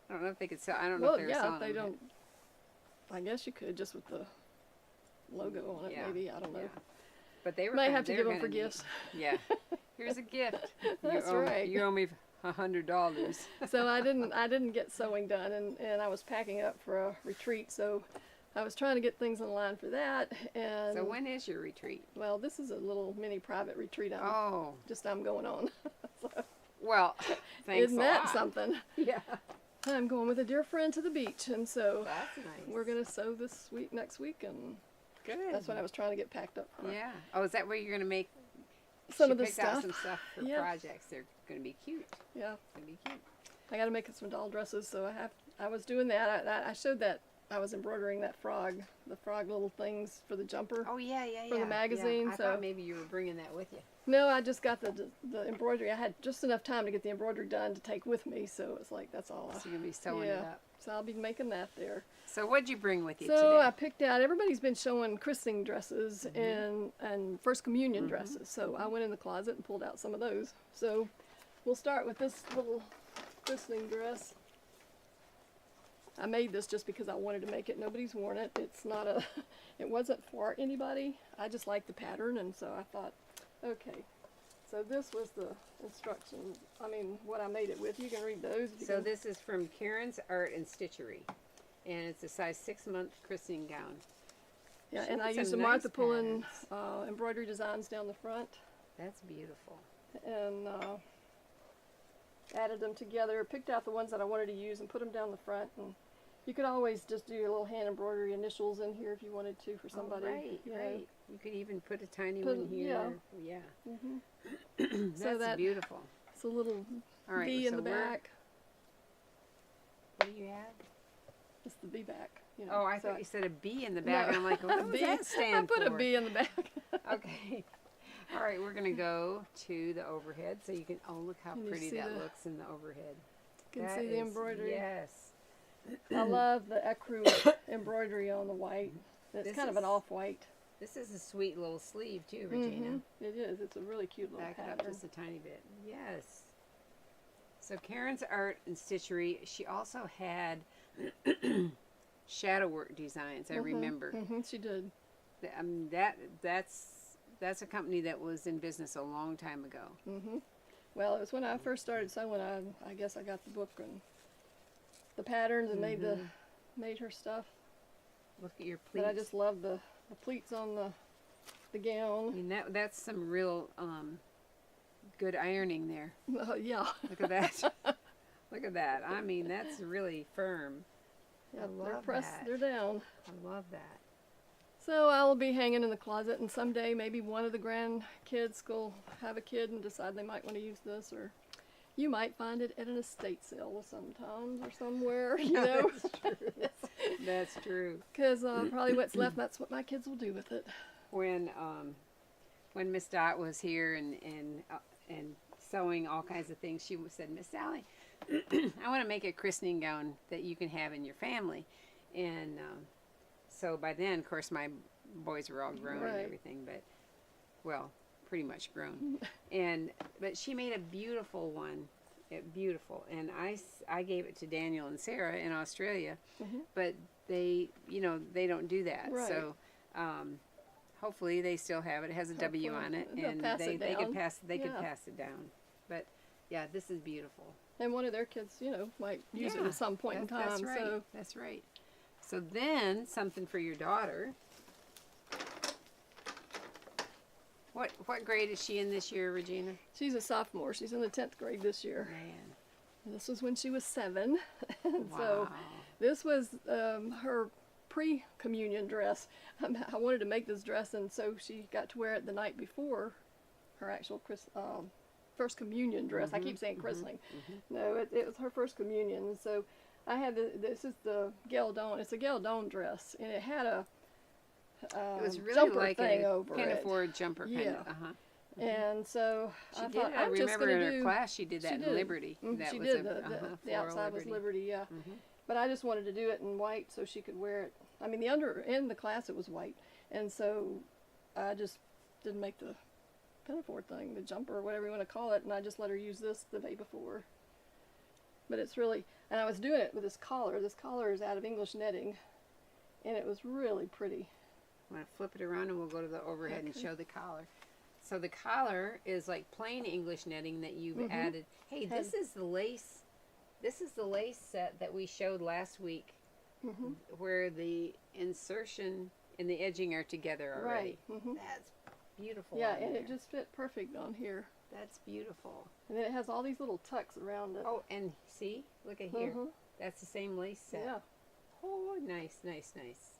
[SPEAKER 1] I don't know if they could sell. I don't know
[SPEAKER 2] well,
[SPEAKER 1] if they were
[SPEAKER 2] yeah,
[SPEAKER 1] selling
[SPEAKER 2] they
[SPEAKER 1] them.
[SPEAKER 2] don't. I guess you could just with the logo on it,
[SPEAKER 1] Yeah.
[SPEAKER 2] maybe. I don't know.
[SPEAKER 1] Yeah. But they were.
[SPEAKER 2] Might
[SPEAKER 1] kinda-
[SPEAKER 2] have to
[SPEAKER 1] they
[SPEAKER 2] give
[SPEAKER 1] were
[SPEAKER 2] them for
[SPEAKER 1] kinda neat.
[SPEAKER 2] gifts.
[SPEAKER 1] Yeah. Here's a gift.
[SPEAKER 2] That's
[SPEAKER 1] you owe,
[SPEAKER 2] right.
[SPEAKER 1] You owe me $100.
[SPEAKER 2] So I didn't get sewing done, and I was packing up for a retreat. So I was trying to get things in line for that. And
[SPEAKER 1] So when is your retreat?
[SPEAKER 2] well, this is a little mini private retreat.
[SPEAKER 1] Oh,
[SPEAKER 2] I'm going on.
[SPEAKER 1] well, thanks
[SPEAKER 2] Isn't
[SPEAKER 1] a
[SPEAKER 2] that
[SPEAKER 1] lot.
[SPEAKER 2] something?
[SPEAKER 1] Yeah.
[SPEAKER 2] I'm going with a dear friend to the beach, and so
[SPEAKER 1] That's nice.
[SPEAKER 2] we're gonna sew this week, next week, and
[SPEAKER 1] Good.
[SPEAKER 2] that's what I was trying to get packed up for.
[SPEAKER 1] Yeah. Oh, is that where you're gonna make?
[SPEAKER 2] Some
[SPEAKER 1] she
[SPEAKER 2] of the
[SPEAKER 1] picked out
[SPEAKER 2] stuff.
[SPEAKER 1] some stuff for
[SPEAKER 2] Yeah.
[SPEAKER 1] projects. They're gonna be cute.
[SPEAKER 2] Yeah.
[SPEAKER 1] It's gonna be cute.
[SPEAKER 2] I got to make some doll dresses, so I was doing that. I showed that I was embroidering that frog, the frog little things for the jumper.
[SPEAKER 1] Oh yeah, yeah, yeah.
[SPEAKER 2] For the magazine,
[SPEAKER 1] Yeah. I
[SPEAKER 2] so-
[SPEAKER 1] thought maybe you were bringing that with you.
[SPEAKER 2] No, I just got the embroidery. I had just enough time to get the embroidery done to take with me, so it's like that's all.
[SPEAKER 1] So you're gonna be sewing it up.
[SPEAKER 2] So I'll be making that there.
[SPEAKER 1] So what'd you bring with you
[SPEAKER 2] So
[SPEAKER 1] today?
[SPEAKER 2] I picked out. Everybody's been showing christening dresses and first communion dresses. So I went in the closet and pulled out some of those. So we'll start with this little christening dress. I made this just because I wanted to make it. Nobody's worn it. It's not a. It wasn't for anybody. I just liked the pattern, and so I thought, okay. So this was the instructions. I mean, what I made it with. You can read those. If you
[SPEAKER 1] So
[SPEAKER 2] can-
[SPEAKER 1] this is from Karen's Art and Stitchery, and it's a size 6-month christening gown.
[SPEAKER 2] Yeah,
[SPEAKER 1] She
[SPEAKER 2] and I
[SPEAKER 1] did
[SPEAKER 2] used the
[SPEAKER 1] some
[SPEAKER 2] Martha
[SPEAKER 1] nice
[SPEAKER 2] Pullen
[SPEAKER 1] patterns.
[SPEAKER 2] embroidery designs down the front,
[SPEAKER 1] That's beautiful.
[SPEAKER 2] and added them together. Picked out the ones that I wanted to use and put them down the front. And you could always just do your little hand embroidery initials in here if you wanted to for somebody.
[SPEAKER 1] Oh, right,
[SPEAKER 2] you know.
[SPEAKER 1] right. You could even put a tiny
[SPEAKER 2] Put-
[SPEAKER 1] one here. Yeah.
[SPEAKER 2] Mhm.
[SPEAKER 1] That's
[SPEAKER 2] So that-
[SPEAKER 1] beautiful.
[SPEAKER 2] It's a little
[SPEAKER 1] All right.
[SPEAKER 2] V in
[SPEAKER 1] so
[SPEAKER 2] the
[SPEAKER 1] where-
[SPEAKER 2] back.
[SPEAKER 1] What do you have?
[SPEAKER 2] It's the V back. You know.
[SPEAKER 1] Oh, I
[SPEAKER 2] so
[SPEAKER 1] thought you said a B in the back, and I'm like,
[SPEAKER 2] a
[SPEAKER 1] what does
[SPEAKER 2] B.
[SPEAKER 1] that stand
[SPEAKER 2] I put
[SPEAKER 1] for?
[SPEAKER 2] a B in the back.
[SPEAKER 1] Okay. All right, we're gonna go to the overhead, so you can. Oh, look how
[SPEAKER 2] Can you
[SPEAKER 1] pretty
[SPEAKER 2] see
[SPEAKER 1] that
[SPEAKER 2] the-
[SPEAKER 1] looks in the overhead.
[SPEAKER 2] You can
[SPEAKER 1] That
[SPEAKER 2] see the
[SPEAKER 1] is-
[SPEAKER 2] embroidery.
[SPEAKER 1] Yes.
[SPEAKER 2] I love the ecru embroidery on the white. It's
[SPEAKER 1] This
[SPEAKER 2] kind of
[SPEAKER 1] is-
[SPEAKER 2] an off-white.
[SPEAKER 1] This is a sweet little sleeve too, Regina.
[SPEAKER 2] Mhm. It is. It's a really cute little
[SPEAKER 1] Back it up
[SPEAKER 2] pattern.
[SPEAKER 1] just a tiny bit. Yes. So Karen's Art and Stitchery, she also had shadow work designs, I remember.
[SPEAKER 2] She did.
[SPEAKER 1] That's a company that was in business a long time ago.
[SPEAKER 2] Mm-hmm. Well, it was when I first started sewing. I guess I got the book and the patterns and made her stuff.
[SPEAKER 1] Look at your pleats.
[SPEAKER 2] But I just love the pleats on the
[SPEAKER 1] I
[SPEAKER 2] gown.
[SPEAKER 1] mean, that's some real good ironing there.
[SPEAKER 2] Yeah.
[SPEAKER 1] Look at that. Look at that. I mean, that's really firm.
[SPEAKER 2] Yeah,
[SPEAKER 1] I
[SPEAKER 2] they're
[SPEAKER 1] love
[SPEAKER 2] pressed.
[SPEAKER 1] that.
[SPEAKER 2] They're down.
[SPEAKER 1] I love that.
[SPEAKER 2] So I'll be hanging in the closet, and someday maybe one of the grandkids will have a kid and decide they might want to use this, or you might find it at an estate sale sometimes or somewhere, you know.
[SPEAKER 1] That's true. That's true.
[SPEAKER 2] Because probably what's left, that's what my kids will do with it.
[SPEAKER 1] When Miss Dot was here and sewing all kinds of things, she said, "Miss Sally, I want to make a christening gown that you can have in your family." And so by then, of course, my boys were all grown and
[SPEAKER 2] Right.
[SPEAKER 1] everything, but, well, pretty much grown. But she made a beautiful one, beautiful. And I gave it to Daniel and Sarah in Australia, but they don't do that.
[SPEAKER 2] Right.
[SPEAKER 1] So hopefully they still have it. It has a W
[SPEAKER 2] Hopefully.
[SPEAKER 1] on it,
[SPEAKER 2] They'll
[SPEAKER 1] and
[SPEAKER 2] pass it
[SPEAKER 1] they could
[SPEAKER 2] down.
[SPEAKER 1] pass
[SPEAKER 2] Yeah.
[SPEAKER 1] it down. But yeah, this is beautiful.
[SPEAKER 2] And one of their kids, might use it at some point in time.
[SPEAKER 1] That's right.
[SPEAKER 2] So
[SPEAKER 1] That's right. So then something for your daughter. What grade is she in this year, Regina?
[SPEAKER 2] she's a sophomore. She's in the 10th grade this year.
[SPEAKER 1] Man.
[SPEAKER 2] This was when she was 7. And
[SPEAKER 1] Wow.
[SPEAKER 2] so this was her pre-communion dress. I wanted to make this dress, and so she got to wear it the night before her actual first communion dress. I keep saying christening. No, it was her first communion. And so I had this is the Geldon. It's a Geldon dress, and it had a
[SPEAKER 1] It was really
[SPEAKER 2] jumper
[SPEAKER 1] like
[SPEAKER 2] thing
[SPEAKER 1] a
[SPEAKER 2] over it.
[SPEAKER 1] pinafore jumper kind
[SPEAKER 2] Yeah.
[SPEAKER 1] of.
[SPEAKER 2] And so
[SPEAKER 1] She
[SPEAKER 2] I
[SPEAKER 1] did.
[SPEAKER 2] thought,
[SPEAKER 1] I
[SPEAKER 2] I'm just
[SPEAKER 1] remember
[SPEAKER 2] going
[SPEAKER 1] in
[SPEAKER 2] to
[SPEAKER 1] her
[SPEAKER 2] do.
[SPEAKER 1] class she did that
[SPEAKER 2] she
[SPEAKER 1] in
[SPEAKER 2] did.
[SPEAKER 1] Liberty. That
[SPEAKER 2] She
[SPEAKER 1] was
[SPEAKER 2] did.
[SPEAKER 1] the
[SPEAKER 2] The
[SPEAKER 1] floral
[SPEAKER 2] outside was Liberty, yeah.
[SPEAKER 1] Mhm.
[SPEAKER 2] But I just wanted to do it in white so she could wear it. I mean, in the class it was white, and so I just didn't make the pinafore thing, the jumper, or whatever you want to call it, and I just let her use this the day before. But it's really, and I was doing it with this collar. This collar is out of English netting, and it was really pretty.
[SPEAKER 1] I'm going to flip it around and we'll go to the overhead and
[SPEAKER 2] Okay.
[SPEAKER 1] show the collar. So the collar is like plain English netting that you've added. Hey, this is the lace. This is the lace set that we showed last week, where the insertion and the edging are together already.
[SPEAKER 2] Right.
[SPEAKER 1] That's beautiful.
[SPEAKER 2] Yeah,
[SPEAKER 1] on
[SPEAKER 2] and
[SPEAKER 1] there.
[SPEAKER 2] it just fit perfect on here.
[SPEAKER 1] That's beautiful.
[SPEAKER 2] And then it has all these little tucks around it.
[SPEAKER 1] Oh, and see, look at here. That's the same lace set.
[SPEAKER 2] Yeah.
[SPEAKER 1] Oh, nice, nice, nice.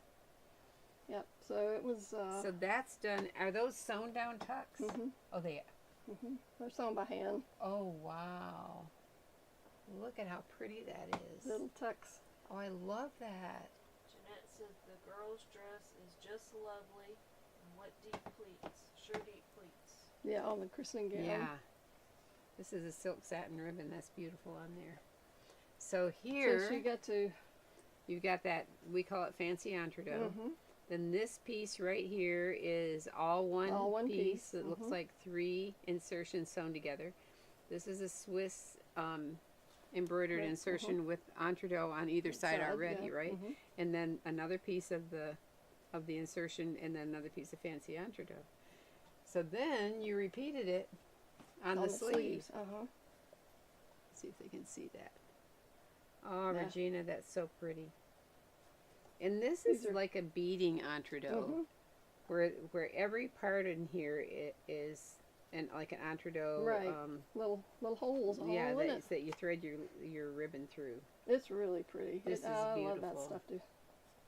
[SPEAKER 2] Yep. So it was.
[SPEAKER 1] So that's done. Are those sewn down tucks? Oh, they.
[SPEAKER 2] They're sewn by hand.
[SPEAKER 1] Oh, wow. Look at how pretty that is.
[SPEAKER 2] Little tucks.
[SPEAKER 1] Oh, I love that.
[SPEAKER 4] Jeanette says the girl's dress is just lovely. And what deep pleats. Sure deep pleats.
[SPEAKER 2] Yeah, on the christening gown.
[SPEAKER 1] Yeah. This is a silk satin ribbon. That's beautiful on there. So here,
[SPEAKER 2] So she got to.
[SPEAKER 1] you've got that, we call it fancy entree. Then this piece right here is all one piece. It looks like 3 insertions sewn together. This is a Swiss embroidered insertion with entree on either side already,
[SPEAKER 2] yeah.
[SPEAKER 1] right? And then another piece of the insertion, and then another piece of fancy entree. So then you repeated it on the sleeves. See if they can see that. Oh,
[SPEAKER 2] Yeah.
[SPEAKER 1] Regina, that's so pretty. And this
[SPEAKER 2] These
[SPEAKER 1] is
[SPEAKER 2] are-
[SPEAKER 1] like a beading entree, where every part in here is like an entree.
[SPEAKER 2] Right. Little holes all
[SPEAKER 1] Yeah,
[SPEAKER 2] in it.
[SPEAKER 1] that you thread your ribbon through.
[SPEAKER 2] It's really pretty.
[SPEAKER 1] This is
[SPEAKER 2] I love that
[SPEAKER 1] beautiful.
[SPEAKER 2] stuff to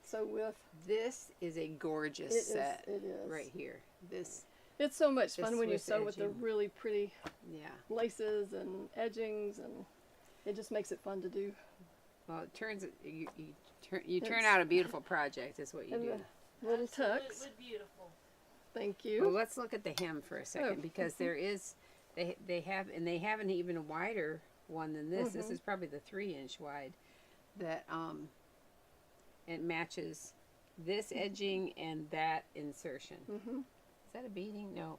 [SPEAKER 2] sew with.
[SPEAKER 1] This is a gorgeous set
[SPEAKER 2] It is.
[SPEAKER 1] right here. This,
[SPEAKER 2] It's so much
[SPEAKER 1] This
[SPEAKER 2] fun when you
[SPEAKER 1] Swiss
[SPEAKER 2] sew with the
[SPEAKER 1] edging.
[SPEAKER 2] really pretty
[SPEAKER 1] yeah.
[SPEAKER 2] laces and edgings, and it just makes it fun to do.
[SPEAKER 1] Well, it turns you turn
[SPEAKER 2] It's-
[SPEAKER 1] out a beautiful project. Is what you
[SPEAKER 2] And
[SPEAKER 1] do.
[SPEAKER 2] the little tucks.
[SPEAKER 4] Absolutely beautiful.
[SPEAKER 2] Thank
[SPEAKER 1] Well,
[SPEAKER 2] you.
[SPEAKER 1] let's look at the hem for a second, because there is they have an even wider one than this. This is probably the 3-inch wide that it matches this edging and that insertion. Is that a beading? No,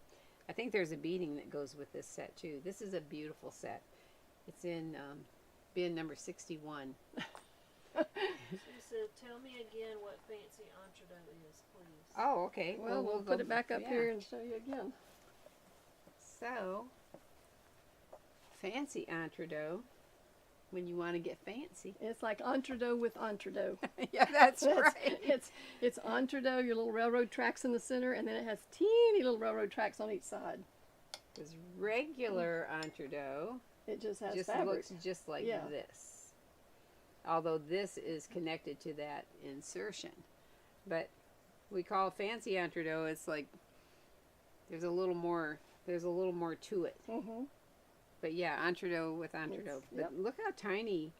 [SPEAKER 1] I think there's a beading that goes with this set too. This is a beautiful set. It's in bin number 61.
[SPEAKER 4] She said, tell me again what fancy entree is, please.
[SPEAKER 1] Oh, okay.
[SPEAKER 2] Well, we'll
[SPEAKER 1] go
[SPEAKER 2] put it back up
[SPEAKER 1] yeah.
[SPEAKER 2] here and show you again.
[SPEAKER 1] So, fancy entree when you want to get fancy.
[SPEAKER 2] It's like entree with entree.
[SPEAKER 1] Yeah, that's right.
[SPEAKER 2] It's entree, your little railroad tracks in the center, and then it has teeny little railroad tracks on each side.
[SPEAKER 1] Because regular entree
[SPEAKER 2] It just has
[SPEAKER 1] just
[SPEAKER 2] fabric.
[SPEAKER 1] looks just like
[SPEAKER 2] Yeah.
[SPEAKER 1] this. Although this is connected to that insertion. But we call fancy entree, it's like there's a little more to it.
[SPEAKER 2] Mm-hmm.
[SPEAKER 1] But yeah, entree with entree.
[SPEAKER 2] Yes,
[SPEAKER 1] But
[SPEAKER 2] yep.
[SPEAKER 1] look how tiny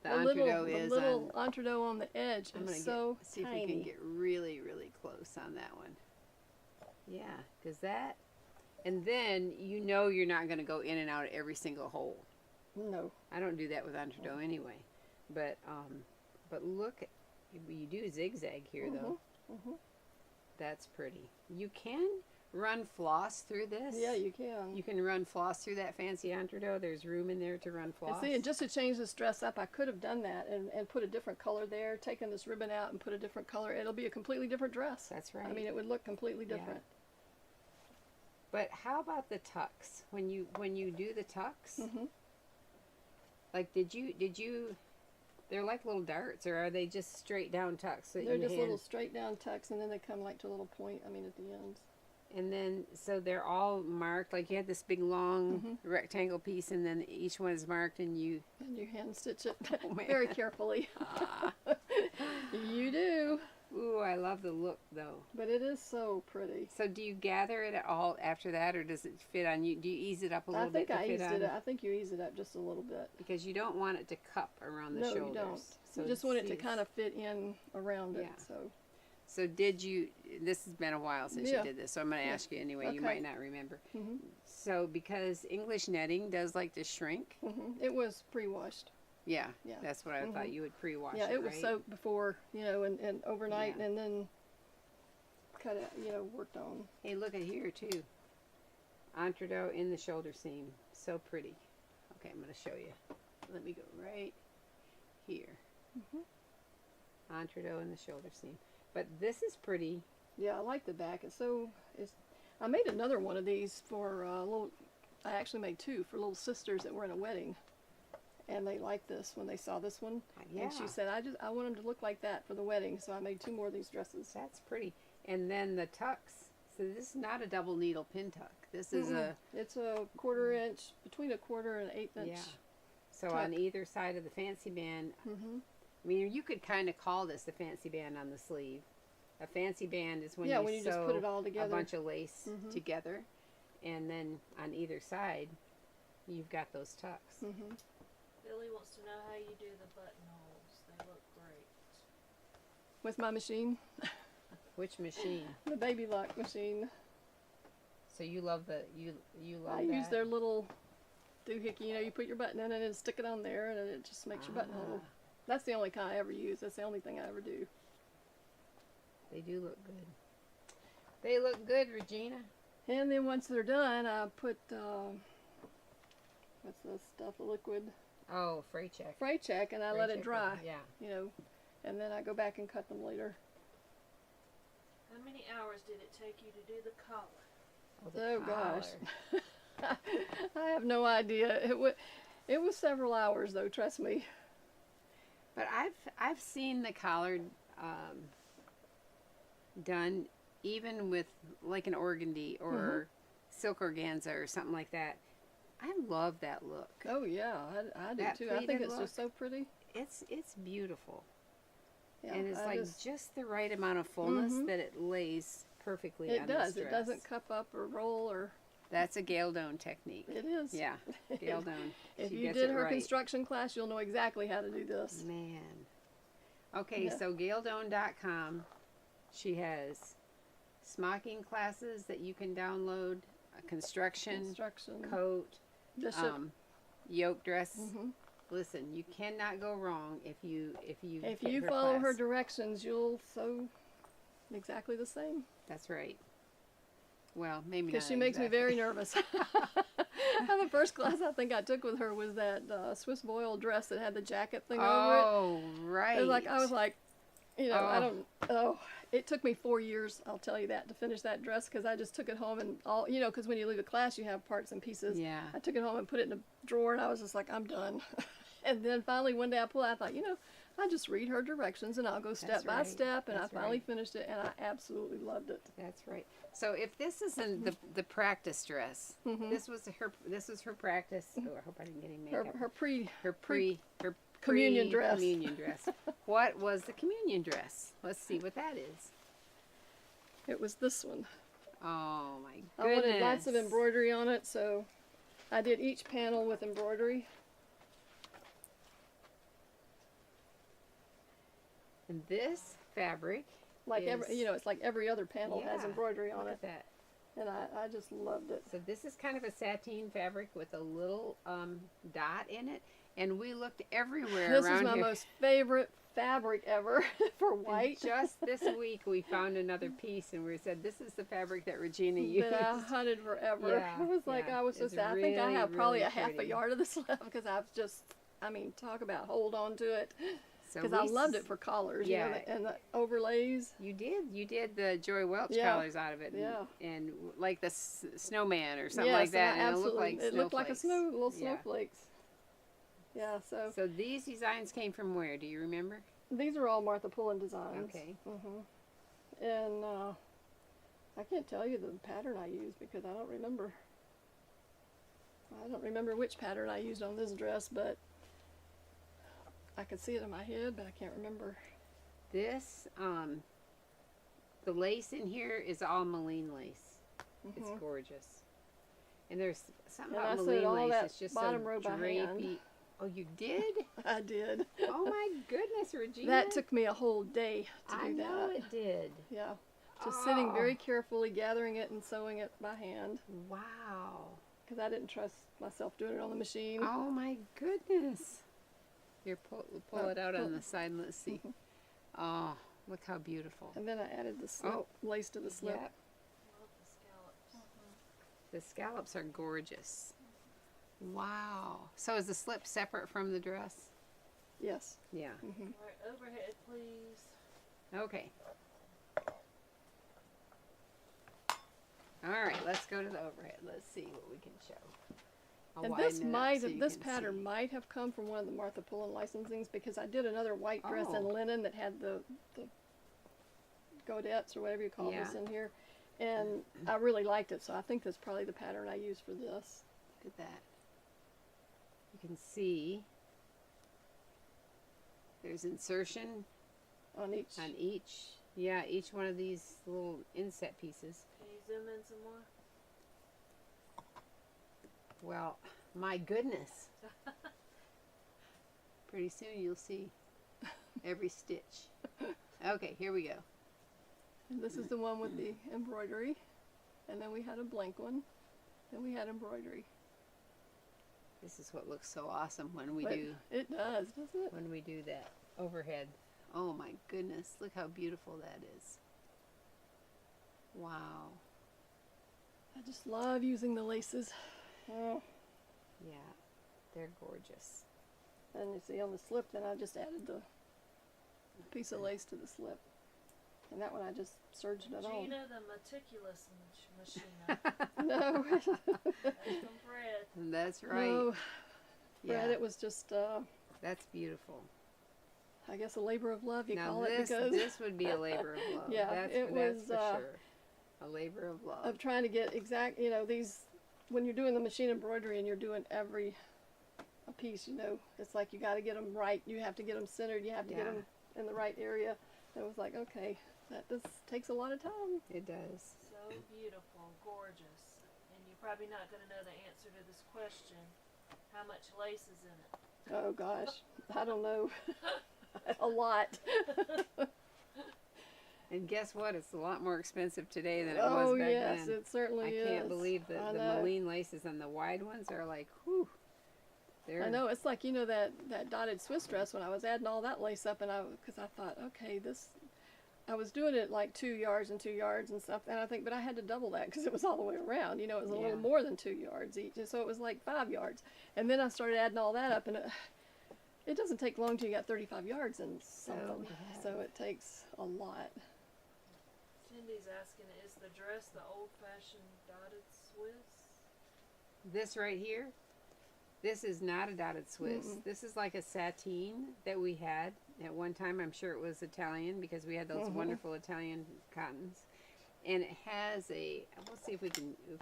[SPEAKER 1] the
[SPEAKER 2] The
[SPEAKER 1] entree
[SPEAKER 2] little
[SPEAKER 1] is on.
[SPEAKER 2] entree on the edge
[SPEAKER 1] I'm
[SPEAKER 2] is
[SPEAKER 1] gonna
[SPEAKER 2] so
[SPEAKER 1] see
[SPEAKER 2] tiny.
[SPEAKER 1] if we can get really, really close on that one. Yeah, because that, and then you know you're not going to go in and out of every single hole.
[SPEAKER 2] No.
[SPEAKER 1] I don't do that with entree anyway. But look, you do zigzag here though.
[SPEAKER 2] Mm-hmm.
[SPEAKER 1] That's pretty. You can run floss through this.
[SPEAKER 2] Yeah, you can.
[SPEAKER 1] You can run floss through that fancy entree. There's room in there to run
[SPEAKER 2] And
[SPEAKER 1] floss.
[SPEAKER 2] see, and just to change this dress up, I could have done that and put a different color there, taken this ribbon out and put a different color. It'll be a completely different dress.
[SPEAKER 1] That's right.
[SPEAKER 2] I mean, it would look completely different.
[SPEAKER 1] But how about the tucks? When you do the tucks,
[SPEAKER 2] Mm-hmm.
[SPEAKER 1] like did you? They're like little darts, or are they just straight down tucks? That
[SPEAKER 2] They're
[SPEAKER 1] you
[SPEAKER 2] just
[SPEAKER 1] hand-
[SPEAKER 2] little straight down tucks, and then they come like to a little point, I mean, at the ends.
[SPEAKER 1] And then so they're all marked. Like you had this big long
[SPEAKER 2] Mm-hmm.
[SPEAKER 1] rectangle piece, and then each one is marked, and you.
[SPEAKER 2] And you hand stitch it
[SPEAKER 1] Oh, man.
[SPEAKER 2] very carefully.
[SPEAKER 1] Ah.
[SPEAKER 2] You do.
[SPEAKER 1] Ooh, I love the look though.
[SPEAKER 2] But it is so pretty.
[SPEAKER 1] So do you gather it at all after that, or does it fit on you? Do you ease it up a
[SPEAKER 2] I
[SPEAKER 1] little
[SPEAKER 2] think
[SPEAKER 1] bit to
[SPEAKER 2] I
[SPEAKER 1] fit
[SPEAKER 2] eased
[SPEAKER 1] on?
[SPEAKER 2] it up. I think you ease it up just a little bit.
[SPEAKER 1] Because you don't want it to cup around the
[SPEAKER 2] No,
[SPEAKER 1] shoulders.
[SPEAKER 2] you don't.
[SPEAKER 1] So
[SPEAKER 2] You just want it
[SPEAKER 1] see,
[SPEAKER 2] to kind of fit in around it.
[SPEAKER 1] Yeah.
[SPEAKER 2] So
[SPEAKER 1] So did you? This has been a while since
[SPEAKER 2] Yeah.
[SPEAKER 1] you did this, so I'm going to
[SPEAKER 2] Yeah.
[SPEAKER 1] ask you anyway. You
[SPEAKER 2] Okay.
[SPEAKER 1] might not remember.
[SPEAKER 2] Mhm.
[SPEAKER 1] So because English netting does like to shrink.
[SPEAKER 2] it was pre-washed.
[SPEAKER 1] Yeah,
[SPEAKER 2] Yeah.
[SPEAKER 1] that's what I thought. You would pre-wash
[SPEAKER 2] Yeah,
[SPEAKER 1] it,
[SPEAKER 2] it was
[SPEAKER 1] right?
[SPEAKER 2] soaked before, and overnight,
[SPEAKER 1] Yeah.
[SPEAKER 2] and then cut it, worked on.
[SPEAKER 1] Hey, look at here too. Entree in the shoulder seam, so pretty. Okay, I'm going to show you. Let me go right here. Entree in the shoulder seam, but this is pretty.
[SPEAKER 2] Yeah, I like the back. I made another one of these for I actually made two for little sisters that were in a wedding, and they liked this when they saw this one.
[SPEAKER 1] Yeah,
[SPEAKER 2] And she said, I want them to look like that for the wedding, so I made two more of these dresses.
[SPEAKER 1] that's pretty. And then the tucks. So this is not a double needle pin tuck. This is a
[SPEAKER 2] It's a quarter inch, between a quarter and an eighth inch.
[SPEAKER 1] yeah. So
[SPEAKER 2] tuck.
[SPEAKER 1] on either side of the fancy band,
[SPEAKER 2] Mm-hmm.
[SPEAKER 1] I mean, you could kind of call this the fancy band on the sleeve. A fancy band is when
[SPEAKER 2] Yeah,
[SPEAKER 1] you
[SPEAKER 2] when you
[SPEAKER 1] sew
[SPEAKER 2] just put it all
[SPEAKER 1] a
[SPEAKER 2] together.
[SPEAKER 1] bunch of lace
[SPEAKER 2] Mhm.
[SPEAKER 1] together, and then on either side, you've got those tucks.
[SPEAKER 2] Mm-hmm.
[SPEAKER 4] Billy wants to know how you do the buttonholes. They look great.
[SPEAKER 2] With my machine,
[SPEAKER 1] Which machine?
[SPEAKER 2] the Baby Lock machine.
[SPEAKER 1] So you love you love
[SPEAKER 2] I
[SPEAKER 1] that?
[SPEAKER 2] use their little doohickey. You put your button in and then stick it on there, and it just makes your buttonhole.
[SPEAKER 1] Ah.
[SPEAKER 2] That's the only kind I ever use. That's the only thing I ever do.
[SPEAKER 1] They do look good. They look good, Regina.
[SPEAKER 2] And then once they're done, I put what's this stuff? A liquid
[SPEAKER 1] Oh, freight check.
[SPEAKER 2] fray check, and I
[SPEAKER 1] Freight
[SPEAKER 2] let it
[SPEAKER 1] check,
[SPEAKER 2] dry.
[SPEAKER 1] Yeah.
[SPEAKER 2] And then I go back and cut them later.
[SPEAKER 4] How many hours did it take you to do the collar?
[SPEAKER 1] the
[SPEAKER 2] Oh gosh,
[SPEAKER 1] collar.
[SPEAKER 2] I have no idea. It was several hours though. Trust me.
[SPEAKER 1] But I've seen the collar done even with like an organdy or silk organza or something like that. I love that look.
[SPEAKER 2] Oh yeah, I do
[SPEAKER 1] That
[SPEAKER 2] too. I think
[SPEAKER 1] pleated
[SPEAKER 2] it's just so pretty.
[SPEAKER 1] It's beautiful.
[SPEAKER 2] Yeah,
[SPEAKER 1] And it's
[SPEAKER 2] I
[SPEAKER 1] like
[SPEAKER 2] just-
[SPEAKER 1] just the right amount of fullness
[SPEAKER 2] Mhm.
[SPEAKER 1] that it lays perfectly
[SPEAKER 2] it
[SPEAKER 1] on
[SPEAKER 2] does.
[SPEAKER 1] this
[SPEAKER 2] It
[SPEAKER 1] dress.
[SPEAKER 2] doesn't cup up or roll or.
[SPEAKER 1] That's a Gail Doan technique.
[SPEAKER 2] It is.
[SPEAKER 1] Yeah, Gail Doan.
[SPEAKER 2] If
[SPEAKER 1] She
[SPEAKER 2] you
[SPEAKER 1] gets
[SPEAKER 2] did
[SPEAKER 1] it
[SPEAKER 2] her
[SPEAKER 1] right.
[SPEAKER 2] construction class, you'll know exactly how to do this.
[SPEAKER 1] Man. Okay,
[SPEAKER 2] Yeah.
[SPEAKER 1] so GailDoan.com, she has smocking classes that you can download, a construction,
[SPEAKER 2] Construction.
[SPEAKER 1] coat,
[SPEAKER 2] Bishop.
[SPEAKER 1] yoke dress.
[SPEAKER 2] Mhm.
[SPEAKER 1] Listen, you cannot go wrong if you
[SPEAKER 2] If
[SPEAKER 1] hit
[SPEAKER 2] you
[SPEAKER 1] her
[SPEAKER 2] follow her
[SPEAKER 1] class.
[SPEAKER 2] directions, you'll sew exactly the same.
[SPEAKER 1] That's right. Well, maybe not.
[SPEAKER 2] Because she makes me
[SPEAKER 1] exactly.
[SPEAKER 2] very nervous. The first class I think I took with her was that Swiss voile dress that had the jacket thing over it.
[SPEAKER 1] Oh, right.
[SPEAKER 2] It was like I was like, You know, I
[SPEAKER 1] Oh.
[SPEAKER 2] don't. Oh, it took me 4 years. I'll tell you that to finish that dress because I just took it home and all. You know, because when you leave a class, you have parts and pieces.
[SPEAKER 1] Yeah.
[SPEAKER 2] I took it home and put it in a drawer, and I was just like, I'm done. And then finally one day I pulled out. I thought, you know, I just read her directions and I'll go step by
[SPEAKER 1] right.
[SPEAKER 2] step. And
[SPEAKER 1] That's
[SPEAKER 2] I finally
[SPEAKER 1] right.
[SPEAKER 2] finished it, and I absolutely loved it.
[SPEAKER 1] That's right. So if this isn't the practice dress, this was her practice. Oh, I hope I didn't get any
[SPEAKER 2] Her
[SPEAKER 1] makeup.
[SPEAKER 2] her pre
[SPEAKER 1] her
[SPEAKER 2] communion dress.
[SPEAKER 1] Communion dress. What was the communion dress? Let's see what that is.
[SPEAKER 2] it was this one.
[SPEAKER 1] Oh my
[SPEAKER 2] I
[SPEAKER 1] goodness!
[SPEAKER 2] wanted lots of embroidery on it, so I did each panel with embroidery.
[SPEAKER 1] And this fabric,
[SPEAKER 2] Like
[SPEAKER 1] is,
[SPEAKER 2] every, you know, it's like every other panel has
[SPEAKER 1] Yeah,
[SPEAKER 2] embroidery on
[SPEAKER 1] look
[SPEAKER 2] it,
[SPEAKER 1] at that.
[SPEAKER 2] and I just loved it.
[SPEAKER 1] So this is kind of a sateen fabric with a little dot in it, and we looked everywhere
[SPEAKER 2] This
[SPEAKER 1] around
[SPEAKER 2] is my
[SPEAKER 1] here.
[SPEAKER 2] most favorite fabric ever for
[SPEAKER 1] And
[SPEAKER 2] white.
[SPEAKER 1] just this week we found another piece, and we said this is the fabric that Regina used.
[SPEAKER 2] that I hunted forever.
[SPEAKER 1] Yeah,
[SPEAKER 2] I was like,
[SPEAKER 1] yeah.
[SPEAKER 2] I was so
[SPEAKER 1] It's
[SPEAKER 2] sad. I think I
[SPEAKER 1] really,
[SPEAKER 2] have probably
[SPEAKER 1] really
[SPEAKER 2] a half a
[SPEAKER 1] pretty.
[SPEAKER 2] yard of this left because I've just, I mean, talk about hold on to it.
[SPEAKER 1] So
[SPEAKER 2] Because I
[SPEAKER 1] we
[SPEAKER 2] loved it for collars, you know,
[SPEAKER 1] yeah.
[SPEAKER 2] and the overlays.
[SPEAKER 1] You did the Joy Welch
[SPEAKER 2] Yeah.
[SPEAKER 1] colors out of it, and,
[SPEAKER 2] Yeah.
[SPEAKER 1] and like the snowman or something
[SPEAKER 2] Yes,
[SPEAKER 1] like that,
[SPEAKER 2] and
[SPEAKER 1] and it looked like
[SPEAKER 2] it looked like a
[SPEAKER 1] snowflakes.
[SPEAKER 2] little
[SPEAKER 1] Yeah.
[SPEAKER 2] snowflakes. Yeah, so
[SPEAKER 1] So these designs came from where? Do you remember?
[SPEAKER 2] these are all Martha Pullen designs.
[SPEAKER 1] Okay.
[SPEAKER 2] And I can't tell you the pattern I used because I don't remember. I don't remember which pattern I used on this dress, but I could see it in my head, but I can't remember.
[SPEAKER 1] This, the lace in here is all Moline lace. It's gorgeous. And there's something
[SPEAKER 2] And
[SPEAKER 1] about
[SPEAKER 2] I sewed
[SPEAKER 1] Moline
[SPEAKER 2] all
[SPEAKER 1] lace.
[SPEAKER 2] that
[SPEAKER 1] It's just
[SPEAKER 2] bottom
[SPEAKER 1] so
[SPEAKER 2] row by hand.
[SPEAKER 1] drapey. Oh, you did?
[SPEAKER 2] I did.
[SPEAKER 1] Oh my goodness, Regina.
[SPEAKER 2] That took me a whole day to do
[SPEAKER 1] I
[SPEAKER 2] that.
[SPEAKER 1] know it did.
[SPEAKER 2] Yeah. Just sitting
[SPEAKER 1] Oh.
[SPEAKER 2] very carefully, gathering it and sewing it by hand
[SPEAKER 1] Wow.
[SPEAKER 2] because I didn't trust myself doing it on the machine.
[SPEAKER 1] Oh my goodness. Here, pull it out
[SPEAKER 2] pull-
[SPEAKER 1] on the side and let's see. Oh, look how beautiful.
[SPEAKER 2] And then I added the slip,
[SPEAKER 1] Oh.
[SPEAKER 2] lace to the slip.
[SPEAKER 1] Yep.
[SPEAKER 4] Love the scallops.
[SPEAKER 1] The scallops are gorgeous. Wow. So is the slip separate from the dress?
[SPEAKER 2] Yes.
[SPEAKER 1] Yeah.
[SPEAKER 4] Alright, overhead, please.
[SPEAKER 1] Okay. All right, let's go to the overhead. Let's see what we can show. I'll
[SPEAKER 2] And
[SPEAKER 1] widen
[SPEAKER 2] this
[SPEAKER 1] it up
[SPEAKER 2] might
[SPEAKER 1] so
[SPEAKER 2] have,
[SPEAKER 1] you
[SPEAKER 2] this
[SPEAKER 1] can
[SPEAKER 2] pattern
[SPEAKER 1] see.
[SPEAKER 2] might have come from one of the Martha Pullen licensings because I did another white dress in
[SPEAKER 1] Oh.
[SPEAKER 2] linen that had the godettes or whatever you call this
[SPEAKER 1] Yeah.
[SPEAKER 2] in here, and I really liked it. So I think that's probably the pattern I used for this.
[SPEAKER 1] Look at that. You can see there's insertion
[SPEAKER 2] On each.
[SPEAKER 1] on each. Yeah, each one of these little inset pieces.
[SPEAKER 4] Can you zoom in some more?
[SPEAKER 1] Well, my goodness. Pretty soon you'll see every stitch. Okay, here we go.
[SPEAKER 2] And this is the one with the embroidery, and then we had a blank one, then we had embroidery.
[SPEAKER 1] This is what looks so awesome when we
[SPEAKER 2] But
[SPEAKER 1] do
[SPEAKER 2] it does, doesn't it?
[SPEAKER 1] that overhead. Oh my goodness, look how beautiful that is. Wow.
[SPEAKER 2] I just love using the laces. Oh.
[SPEAKER 1] Yeah, they're gorgeous.
[SPEAKER 2] And you see on the slip, then I just added the piece of lace to the slip. And that one I just serged it on.
[SPEAKER 4] Regina, the meticulous Machina.
[SPEAKER 2] No,
[SPEAKER 4] That's some bread.
[SPEAKER 1] That's right.
[SPEAKER 2] no,
[SPEAKER 1] Yeah,
[SPEAKER 2] Brad, it was just,
[SPEAKER 1] that's beautiful.
[SPEAKER 2] I guess a labor of love, you
[SPEAKER 1] Now
[SPEAKER 2] call
[SPEAKER 1] this,
[SPEAKER 2] it, because
[SPEAKER 1] this would be a labor of love.
[SPEAKER 2] Yeah,
[SPEAKER 1] that's,
[SPEAKER 2] it
[SPEAKER 1] that's
[SPEAKER 2] was,
[SPEAKER 1] for sure. A labor of love.
[SPEAKER 2] of trying to get exact, you know, these, when you're doing the machine embroidery and you're doing every a piece, you know, it's like you got to get them right. You have to get them centered. You have to get
[SPEAKER 1] Yeah.
[SPEAKER 2] them in the right area. And it was like, okay, that just takes a lot of time.
[SPEAKER 1] It does.
[SPEAKER 4] So beautiful, gorgeous. And you're probably not going to know the answer to this question. How much lace is in it?
[SPEAKER 2] Oh gosh, I don't know. A lot.
[SPEAKER 1] And guess what? It's a lot more expensive today than it
[SPEAKER 2] Oh
[SPEAKER 1] was back
[SPEAKER 2] yes,
[SPEAKER 1] then.
[SPEAKER 2] it certainly
[SPEAKER 1] I
[SPEAKER 2] is.
[SPEAKER 1] can't believe that
[SPEAKER 2] I
[SPEAKER 1] the
[SPEAKER 2] know.
[SPEAKER 1] Moline laces and the wide ones are like, whew. They're,
[SPEAKER 2] I know, it's like, you know, that dotted Swiss dress when I was adding all that lace up, and because I thought, okay, I was doing it like 2 yards and 2 yards and stuff, and I think, but I had to double that because it was all the way around, you know, it was a
[SPEAKER 1] Yeah.
[SPEAKER 2] little more than 2 yards each, and so it was like 5 yards. And then I started adding all that up, and it doesn't take long till you got 35 yards and something.
[SPEAKER 1] yeah.
[SPEAKER 2] So it takes a lot.
[SPEAKER 4] Cindy's asking, is the dress the old-fashioned dotted Swiss?
[SPEAKER 1] This right here, this is not a dotted Swiss.
[SPEAKER 2] Mm-mm.
[SPEAKER 1] This is like a sateen that we had at one time. I'm sure it was Italian because we had those wonderful Italian cottons. And it has a, we'll see if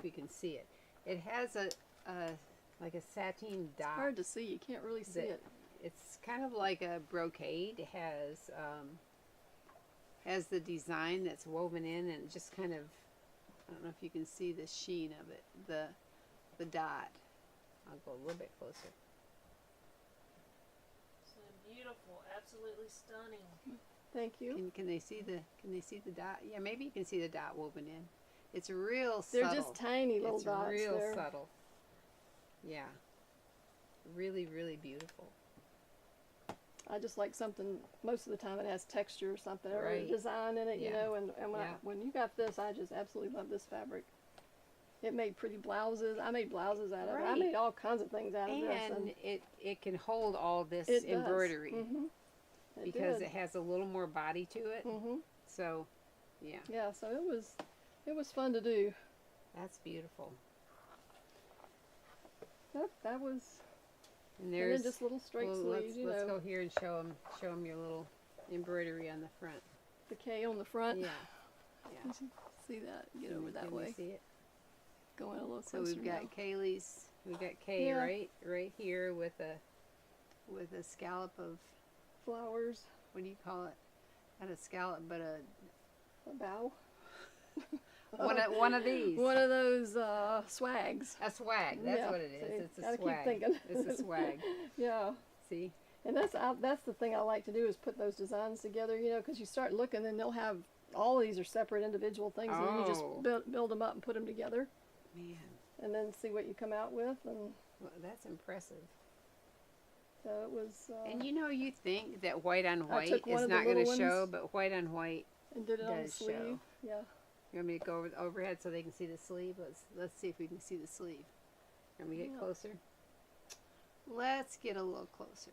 [SPEAKER 1] we can see it. It has a like a sateen dot.
[SPEAKER 2] Hard to see. You can't really see
[SPEAKER 1] that-
[SPEAKER 2] it.
[SPEAKER 1] It's kind of like a brocade. It has the design that's woven in, and just kind of, I don't know if you can see the sheen of it, the dot. I'll go a little bit closer.
[SPEAKER 4] So beautiful, absolutely stunning.
[SPEAKER 2] Thank you.
[SPEAKER 1] Can they see the dot? Yeah, maybe you can see the dot woven in. It's real subtle.
[SPEAKER 2] They're just tiny little
[SPEAKER 1] it's
[SPEAKER 2] dots.
[SPEAKER 1] real
[SPEAKER 2] They're-
[SPEAKER 1] subtle. Yeah. Really, really beautiful.
[SPEAKER 2] I just like something. Most of the time, it has texture or something, or
[SPEAKER 1] Right.
[SPEAKER 2] a design in it, you
[SPEAKER 1] Yeah.
[SPEAKER 2] know. And when
[SPEAKER 1] Yeah.
[SPEAKER 2] when you got this, I just absolutely love this fabric. It made pretty blouses. I made blouses out of it. I
[SPEAKER 1] Right.
[SPEAKER 2] made all kinds of things out of this.
[SPEAKER 1] And it can hold all this
[SPEAKER 2] it
[SPEAKER 1] embroidery
[SPEAKER 2] Mm-hmm.
[SPEAKER 1] because it has a little more body to it.
[SPEAKER 2] Mm-hmm.
[SPEAKER 1] So, yeah,
[SPEAKER 2] Yeah. So it was fun to do.
[SPEAKER 1] that's beautiful.
[SPEAKER 2] Yep, that was.
[SPEAKER 1] And
[SPEAKER 2] And
[SPEAKER 1] there's
[SPEAKER 2] then just little straight
[SPEAKER 1] well,
[SPEAKER 2] sleeves, you
[SPEAKER 1] let's
[SPEAKER 2] know.
[SPEAKER 1] go here and show them your little embroidery on the front.
[SPEAKER 2] The K on the front.
[SPEAKER 1] Yeah.
[SPEAKER 2] You can see that? Get over that
[SPEAKER 1] Can you
[SPEAKER 2] way.
[SPEAKER 1] see it?
[SPEAKER 2] Going a little
[SPEAKER 1] So
[SPEAKER 2] closer
[SPEAKER 1] we've got
[SPEAKER 2] now.
[SPEAKER 1] Kaylee's. We've got Kay
[SPEAKER 2] Yeah.
[SPEAKER 1] right here with a scallop of,
[SPEAKER 2] Flowers,
[SPEAKER 1] what do you call it? Not a scallop, but
[SPEAKER 2] a bow.
[SPEAKER 1] one of these.
[SPEAKER 2] One of those swags.
[SPEAKER 1] A swag. That's
[SPEAKER 2] Yeah,
[SPEAKER 1] what it is.
[SPEAKER 2] see,
[SPEAKER 1] It's a
[SPEAKER 2] gotta keep
[SPEAKER 1] swag.
[SPEAKER 2] thinking.
[SPEAKER 1] It's a swag.
[SPEAKER 2] Yeah.
[SPEAKER 1] See?
[SPEAKER 2] And that's the thing I like to do is put those designs together, you know, because you start looking and they'll have all these are separate individual things, and then you just
[SPEAKER 1] Oh.
[SPEAKER 2] build them up and put them together,
[SPEAKER 1] Man,
[SPEAKER 2] and then see what you come out with. And
[SPEAKER 1] well, that's impressive.
[SPEAKER 2] so it was.
[SPEAKER 1] And you think that white on white
[SPEAKER 2] took one
[SPEAKER 1] is
[SPEAKER 2] of the
[SPEAKER 1] not going to
[SPEAKER 2] little
[SPEAKER 1] show,
[SPEAKER 2] ones.
[SPEAKER 1] but white on white.
[SPEAKER 2] and did it on the
[SPEAKER 1] does
[SPEAKER 2] sleeve.
[SPEAKER 1] show.
[SPEAKER 2] Yeah.
[SPEAKER 1] You want me to go over overhead so they can see the sleeve? Let's see if we can see the sleeve. Let me get
[SPEAKER 2] Yeah.
[SPEAKER 1] closer. Let's get a little closer.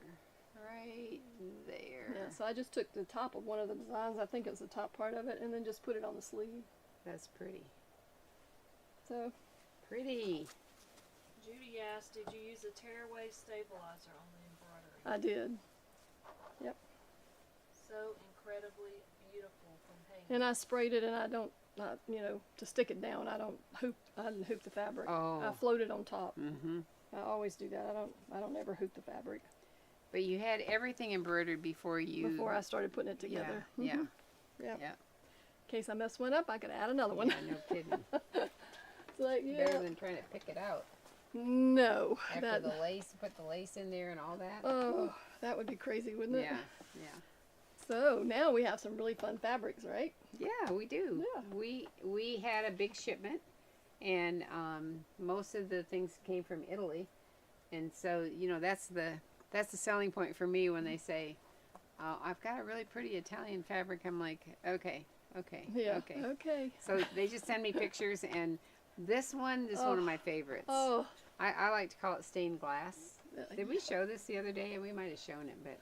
[SPEAKER 1] Right there.
[SPEAKER 2] Yeah. So I just took the top of one of the designs. I think it was the top part of it, and then just put it on the sleeve.
[SPEAKER 1] That's pretty.
[SPEAKER 2] So
[SPEAKER 1] Pretty.
[SPEAKER 4] Judy asked, did you use a tearaway stabilizer on the embroidery?
[SPEAKER 2] I did.
[SPEAKER 4] So incredibly beautiful from hanging.
[SPEAKER 2] And I sprayed it, and I don't, to stick it down. I didn't hoop the fabric.
[SPEAKER 1] Oh.
[SPEAKER 2] I float it on top.
[SPEAKER 1] Mm-hmm.
[SPEAKER 2] I always do that. I don't ever hoop the fabric
[SPEAKER 1] But you had everything embroidered before
[SPEAKER 2] before I started putting it together.
[SPEAKER 1] Yeah.
[SPEAKER 2] Mhm.
[SPEAKER 1] Yeah.
[SPEAKER 2] Yeah. In case I mess one up, I could add another one.
[SPEAKER 1] Yeah, no kidding.
[SPEAKER 2] It's like, yeah.
[SPEAKER 1] Better than trying to pick it out.
[SPEAKER 2] No.
[SPEAKER 1] After the lace, put the lace in there and all that.
[SPEAKER 2] Oh, that would be crazy, wouldn't it?
[SPEAKER 1] Yeah, yeah.
[SPEAKER 2] So now we have some really fun fabrics, right?
[SPEAKER 1] Yeah, we do.
[SPEAKER 2] Yeah.
[SPEAKER 1] We had a big shipment, and most of the things came from Italy, and so that's the selling point for me when they say, "I've got a really pretty Italian fabric." I'm like, okay,
[SPEAKER 2] Yeah.
[SPEAKER 1] okay.
[SPEAKER 2] Okay.
[SPEAKER 1] So they just send me pictures, and this one is one of my favorites.
[SPEAKER 2] Oh.
[SPEAKER 1] I like to call it stained glass. Did we show this the other day? We might have shown it, but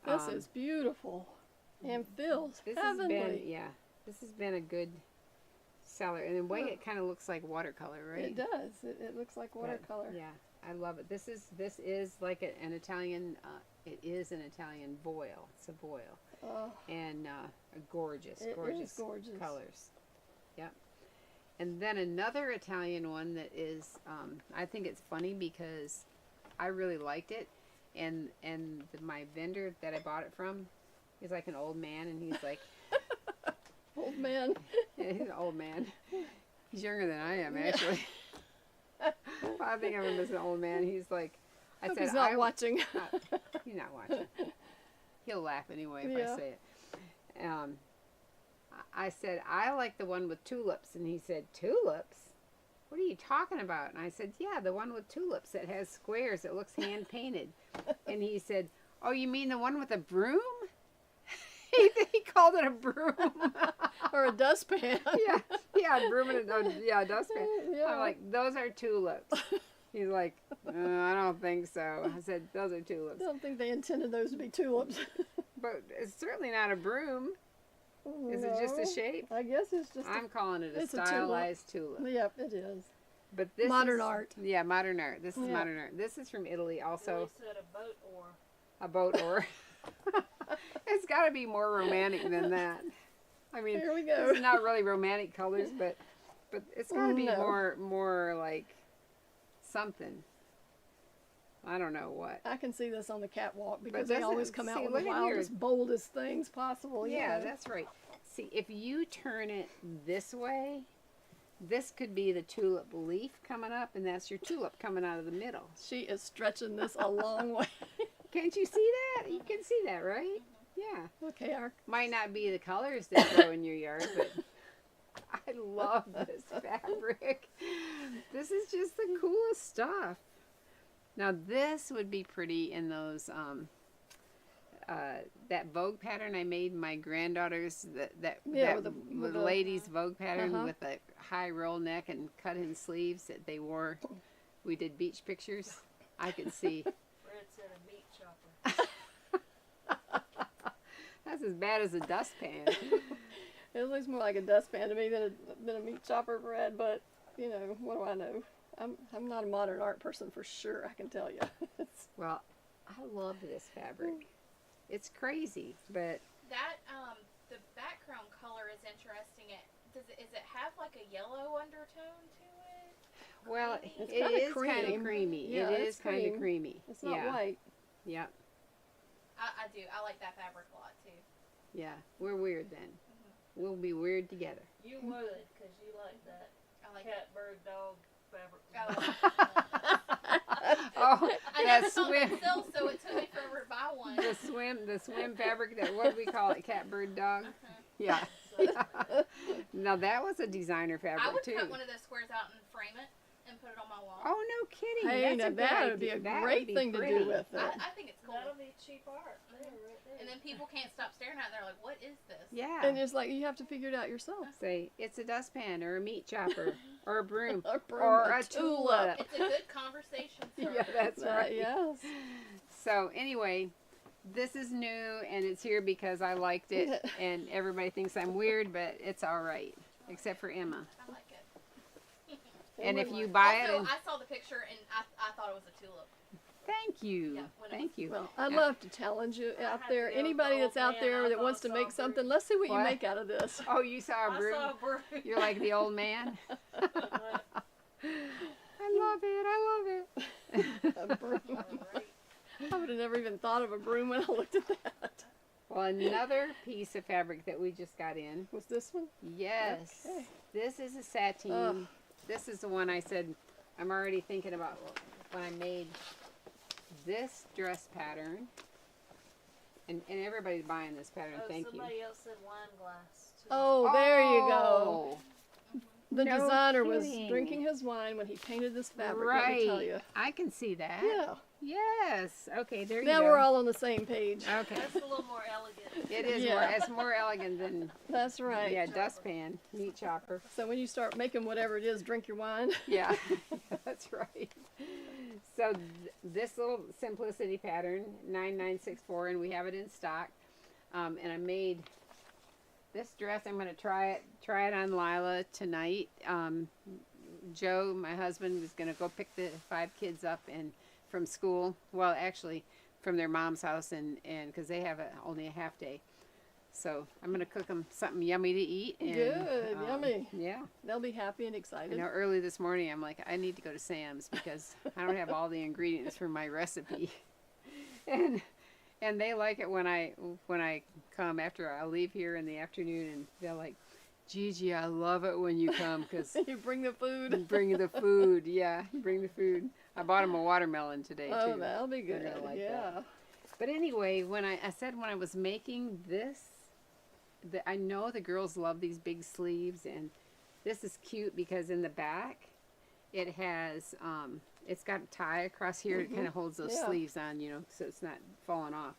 [SPEAKER 2] This is beautiful and feels
[SPEAKER 1] this
[SPEAKER 2] heavenly.
[SPEAKER 1] this has been a good seller. And the way it kind of looks like watercolor, right?
[SPEAKER 2] It does. It looks like
[SPEAKER 1] But,
[SPEAKER 2] watercolor.
[SPEAKER 1] yeah, I love it. This is like an Italian. It is an Italian voile. It's a voile,
[SPEAKER 2] Oh,
[SPEAKER 1] and gorgeous,
[SPEAKER 2] it
[SPEAKER 1] gorgeous,
[SPEAKER 2] is gorgeous.
[SPEAKER 1] colors. Yep. And then another Italian one that is, I think it's funny because I really liked it, and my vendor that I bought it from, he's like an old man, and he's like,
[SPEAKER 2] Old man.
[SPEAKER 1] yeah, he's an old man. He's younger than I am, actually. I think of him as an old man. He's like, I
[SPEAKER 2] Hope
[SPEAKER 1] said,
[SPEAKER 2] he's not watching.
[SPEAKER 1] he's not watching. He'll laugh anyway if
[SPEAKER 2] Yeah.
[SPEAKER 1] I say it. I said, I like the one with tulips. And he said, tulips? What are you talking about? And I said, yeah, the one with tulips that has squares. It looks hand painted. And he said, oh, you mean the one with a broom? he called it a broom.
[SPEAKER 2] Or a dustpan.
[SPEAKER 1] yeah, broom and a dustpan.
[SPEAKER 2] Yeah.
[SPEAKER 1] I'm like, those are tulips. He's like, I don't think so. I said, those are
[SPEAKER 2] I
[SPEAKER 1] tulips.
[SPEAKER 2] don't think they intended those to be tulips.
[SPEAKER 1] But it's certainly not a broom. Is it just a
[SPEAKER 2] No,
[SPEAKER 1] shape?
[SPEAKER 2] I guess it's just
[SPEAKER 1] I'm calling it a
[SPEAKER 2] it's a tulip.
[SPEAKER 1] stylized tulip.
[SPEAKER 2] Yep, it is.
[SPEAKER 1] But this
[SPEAKER 2] Modern
[SPEAKER 1] is,
[SPEAKER 2] art.
[SPEAKER 1] Yeah, modern art. This is
[SPEAKER 2] Yeah.
[SPEAKER 1] modern art. This is from Italy also.
[SPEAKER 4] Billy said a boat oar.
[SPEAKER 1] A boat oar. It's got to be more romantic than that. I mean,
[SPEAKER 2] Here we go.
[SPEAKER 1] it's not really romantic colors, but it's got to be
[SPEAKER 2] No.
[SPEAKER 1] more like something. I don't know what.
[SPEAKER 2] I can see this on the catwalk because
[SPEAKER 1] But
[SPEAKER 2] they always
[SPEAKER 1] doesn't-
[SPEAKER 2] come out
[SPEAKER 1] see,
[SPEAKER 2] with
[SPEAKER 1] look
[SPEAKER 2] the
[SPEAKER 1] at here.
[SPEAKER 2] wildest, boldest things possible.
[SPEAKER 1] Yeah,
[SPEAKER 2] know.
[SPEAKER 1] that's right. See, if you turn it this way, this could be the tulip leaf coming up, and that's your tulip coming out of the middle.
[SPEAKER 2] She is stretching this a long way.
[SPEAKER 1] Can't you see that? You can see that, right? Yeah.
[SPEAKER 2] Okay, our
[SPEAKER 1] Might not be the colors that grow in your yard, but I love this fabric. This is just the coolest stuff. Now this would be pretty in those that Vogue pattern I made my granddaughters, that
[SPEAKER 2] with
[SPEAKER 1] the
[SPEAKER 2] the-
[SPEAKER 1] ladies Vogue pattern
[SPEAKER 2] Uh-huh.
[SPEAKER 1] with a high roll neck and cut in sleeves that they wore. We did beach pictures. I could see.
[SPEAKER 4] Fred said a meat chopper.
[SPEAKER 2] Uh-huh.
[SPEAKER 1] That's as bad as a dustpan.
[SPEAKER 2] it looks more like a dustpan to me than a meat chopper, Brad. But you know, what do I know? I'm not a modern art person for sure. I can tell you.
[SPEAKER 1] Well, I love this fabric. It's crazy, but
[SPEAKER 5] That the background color is interesting. Is it have like a yellow undertone to it?
[SPEAKER 1] well,
[SPEAKER 2] It's
[SPEAKER 1] it
[SPEAKER 2] kinda
[SPEAKER 1] is kind of
[SPEAKER 2] cream.
[SPEAKER 1] creamy.
[SPEAKER 2] Yeah,
[SPEAKER 1] it
[SPEAKER 2] it's
[SPEAKER 1] is kind of
[SPEAKER 2] cream.
[SPEAKER 1] creamy.
[SPEAKER 2] It's not
[SPEAKER 1] yeah.
[SPEAKER 2] white.
[SPEAKER 1] Yeah.
[SPEAKER 5] I do. I like that fabric a lot too.
[SPEAKER 1] Yeah. We're weird then. We'll be weird together.
[SPEAKER 4] You would, because you like that
[SPEAKER 5] I like
[SPEAKER 4] cat, bird, dog fabric.
[SPEAKER 1] Oh,
[SPEAKER 5] I
[SPEAKER 1] that
[SPEAKER 5] never saw
[SPEAKER 1] swim,
[SPEAKER 5] them sell, so it took me forever to buy one.
[SPEAKER 1] the swim fabric. That what do we call it? Cat, bird, dog. Yeah. Now that was a designer fabric
[SPEAKER 5] I would
[SPEAKER 1] too.
[SPEAKER 5] cut one of those squares out and frame it and put it on my wall.
[SPEAKER 1] Oh no, kidding!
[SPEAKER 2] Hey,
[SPEAKER 1] That's
[SPEAKER 2] now
[SPEAKER 1] a good
[SPEAKER 2] that
[SPEAKER 1] idea.
[SPEAKER 2] would be a
[SPEAKER 1] That
[SPEAKER 2] great
[SPEAKER 1] would be
[SPEAKER 2] thing to
[SPEAKER 1] pretty.
[SPEAKER 2] do with it.
[SPEAKER 5] I think it's cool.
[SPEAKER 4] That'll be cheap art. There, right there.
[SPEAKER 5] And then people can't stop staring at it. They're like, "What is this?"
[SPEAKER 1] Yeah.
[SPEAKER 2] And it's like you have to figure it out yourself.
[SPEAKER 1] Say it's a dustpan or a meat chopper or a broom
[SPEAKER 2] A broom,
[SPEAKER 1] or
[SPEAKER 2] a
[SPEAKER 1] a tulip.
[SPEAKER 5] It's a good conversation starter.
[SPEAKER 1] Yeah, that's right.
[SPEAKER 2] Yes.
[SPEAKER 1] So anyway, this is new and it's here because I liked it, and everybody thinks I'm weird, but it's all right, except for Emma.
[SPEAKER 5] I like it.
[SPEAKER 1] And if you buy it,
[SPEAKER 5] Also,
[SPEAKER 1] and
[SPEAKER 5] I saw the picture and I thought it was a tulip.
[SPEAKER 1] thank you,
[SPEAKER 5] Yeah, when it
[SPEAKER 1] thank you.
[SPEAKER 2] Well, I'd
[SPEAKER 1] Yeah.
[SPEAKER 2] love to challenge you out
[SPEAKER 4] had
[SPEAKER 2] there.
[SPEAKER 4] to go with
[SPEAKER 2] Anybody
[SPEAKER 4] the
[SPEAKER 2] that's
[SPEAKER 4] old
[SPEAKER 2] out
[SPEAKER 4] man.
[SPEAKER 2] there
[SPEAKER 4] I
[SPEAKER 2] that
[SPEAKER 4] thought
[SPEAKER 2] wants to
[SPEAKER 4] saw
[SPEAKER 2] make
[SPEAKER 4] a
[SPEAKER 2] something,
[SPEAKER 4] broom.
[SPEAKER 2] let's see what you
[SPEAKER 1] What?
[SPEAKER 2] make out of this.
[SPEAKER 1] Oh, you saw a
[SPEAKER 4] I
[SPEAKER 1] broom.
[SPEAKER 4] saw a broom.
[SPEAKER 1] You're like the old man. I love it. I love it.
[SPEAKER 2] A broom.
[SPEAKER 4] Alright.
[SPEAKER 2] I would have never even thought of a broom when I looked at that.
[SPEAKER 1] Well, another piece of fabric that we just got in.
[SPEAKER 2] Was this one?
[SPEAKER 1] Yes.
[SPEAKER 2] Okay.
[SPEAKER 1] This is a sateen.
[SPEAKER 2] Ugh.
[SPEAKER 1] This is the one I said I'm already thinking about when I made this dress pattern. And everybody's buying this pattern.
[SPEAKER 4] Oh,
[SPEAKER 1] Thank you.
[SPEAKER 4] somebody else said wine glass. Too.
[SPEAKER 2] Oh, there you go.
[SPEAKER 1] Oh,
[SPEAKER 2] The
[SPEAKER 1] no
[SPEAKER 2] designer was
[SPEAKER 1] kidding.
[SPEAKER 2] drinking his wine when he painted this fabric.
[SPEAKER 1] right.
[SPEAKER 2] Let me tell you.
[SPEAKER 1] I can see that.
[SPEAKER 2] Yeah.
[SPEAKER 1] Yes. Okay, there you
[SPEAKER 2] Now
[SPEAKER 1] go.
[SPEAKER 2] we're all on the same page.
[SPEAKER 1] Okay.
[SPEAKER 4] That's a little more elegant.
[SPEAKER 1] It is
[SPEAKER 2] Yeah.
[SPEAKER 1] more, it's more elegant than
[SPEAKER 2] That's right.
[SPEAKER 1] yeah, dustpan, meat chopper.
[SPEAKER 2] So when you start making whatever it is, drink your wine.
[SPEAKER 1] Yeah, that's right. So this little simplicity pattern, 9964, and we have it in stock. And I made this dress. I'm going to try it on Lila tonight. Joe, my husband, was going to go pick the 5 kids up and from school. Well, actually, from their mom's house, and because they have only a half day. So I'm going to cook them something yummy to eat. And,
[SPEAKER 2] Good, yummy.
[SPEAKER 1] Yeah.
[SPEAKER 2] They'll be happy and
[SPEAKER 1] You
[SPEAKER 2] excited.
[SPEAKER 1] know, early this morning, I'm like, I need to go to Sam's because I don't have all the ingredients for my recipe. And they like it when I come after I leave here in the afternoon, and they're like, Gigi, I love it when you come because
[SPEAKER 2] You bring the
[SPEAKER 1] you
[SPEAKER 2] food.
[SPEAKER 1] bring the food. Yeah, you bring the food. I bought them a watermelon today
[SPEAKER 2] Oh,
[SPEAKER 1] too.
[SPEAKER 2] that'll be
[SPEAKER 1] They're
[SPEAKER 2] good.
[SPEAKER 1] gonna like
[SPEAKER 2] Yeah.
[SPEAKER 1] that. But anyway, when I said when I was making this, I know the girls love these big sleeves, and this is cute because in the back, it has it's got a tie across here. It kind of holds those
[SPEAKER 2] Yeah.
[SPEAKER 1] sleeves on, you know, so it's not falling off.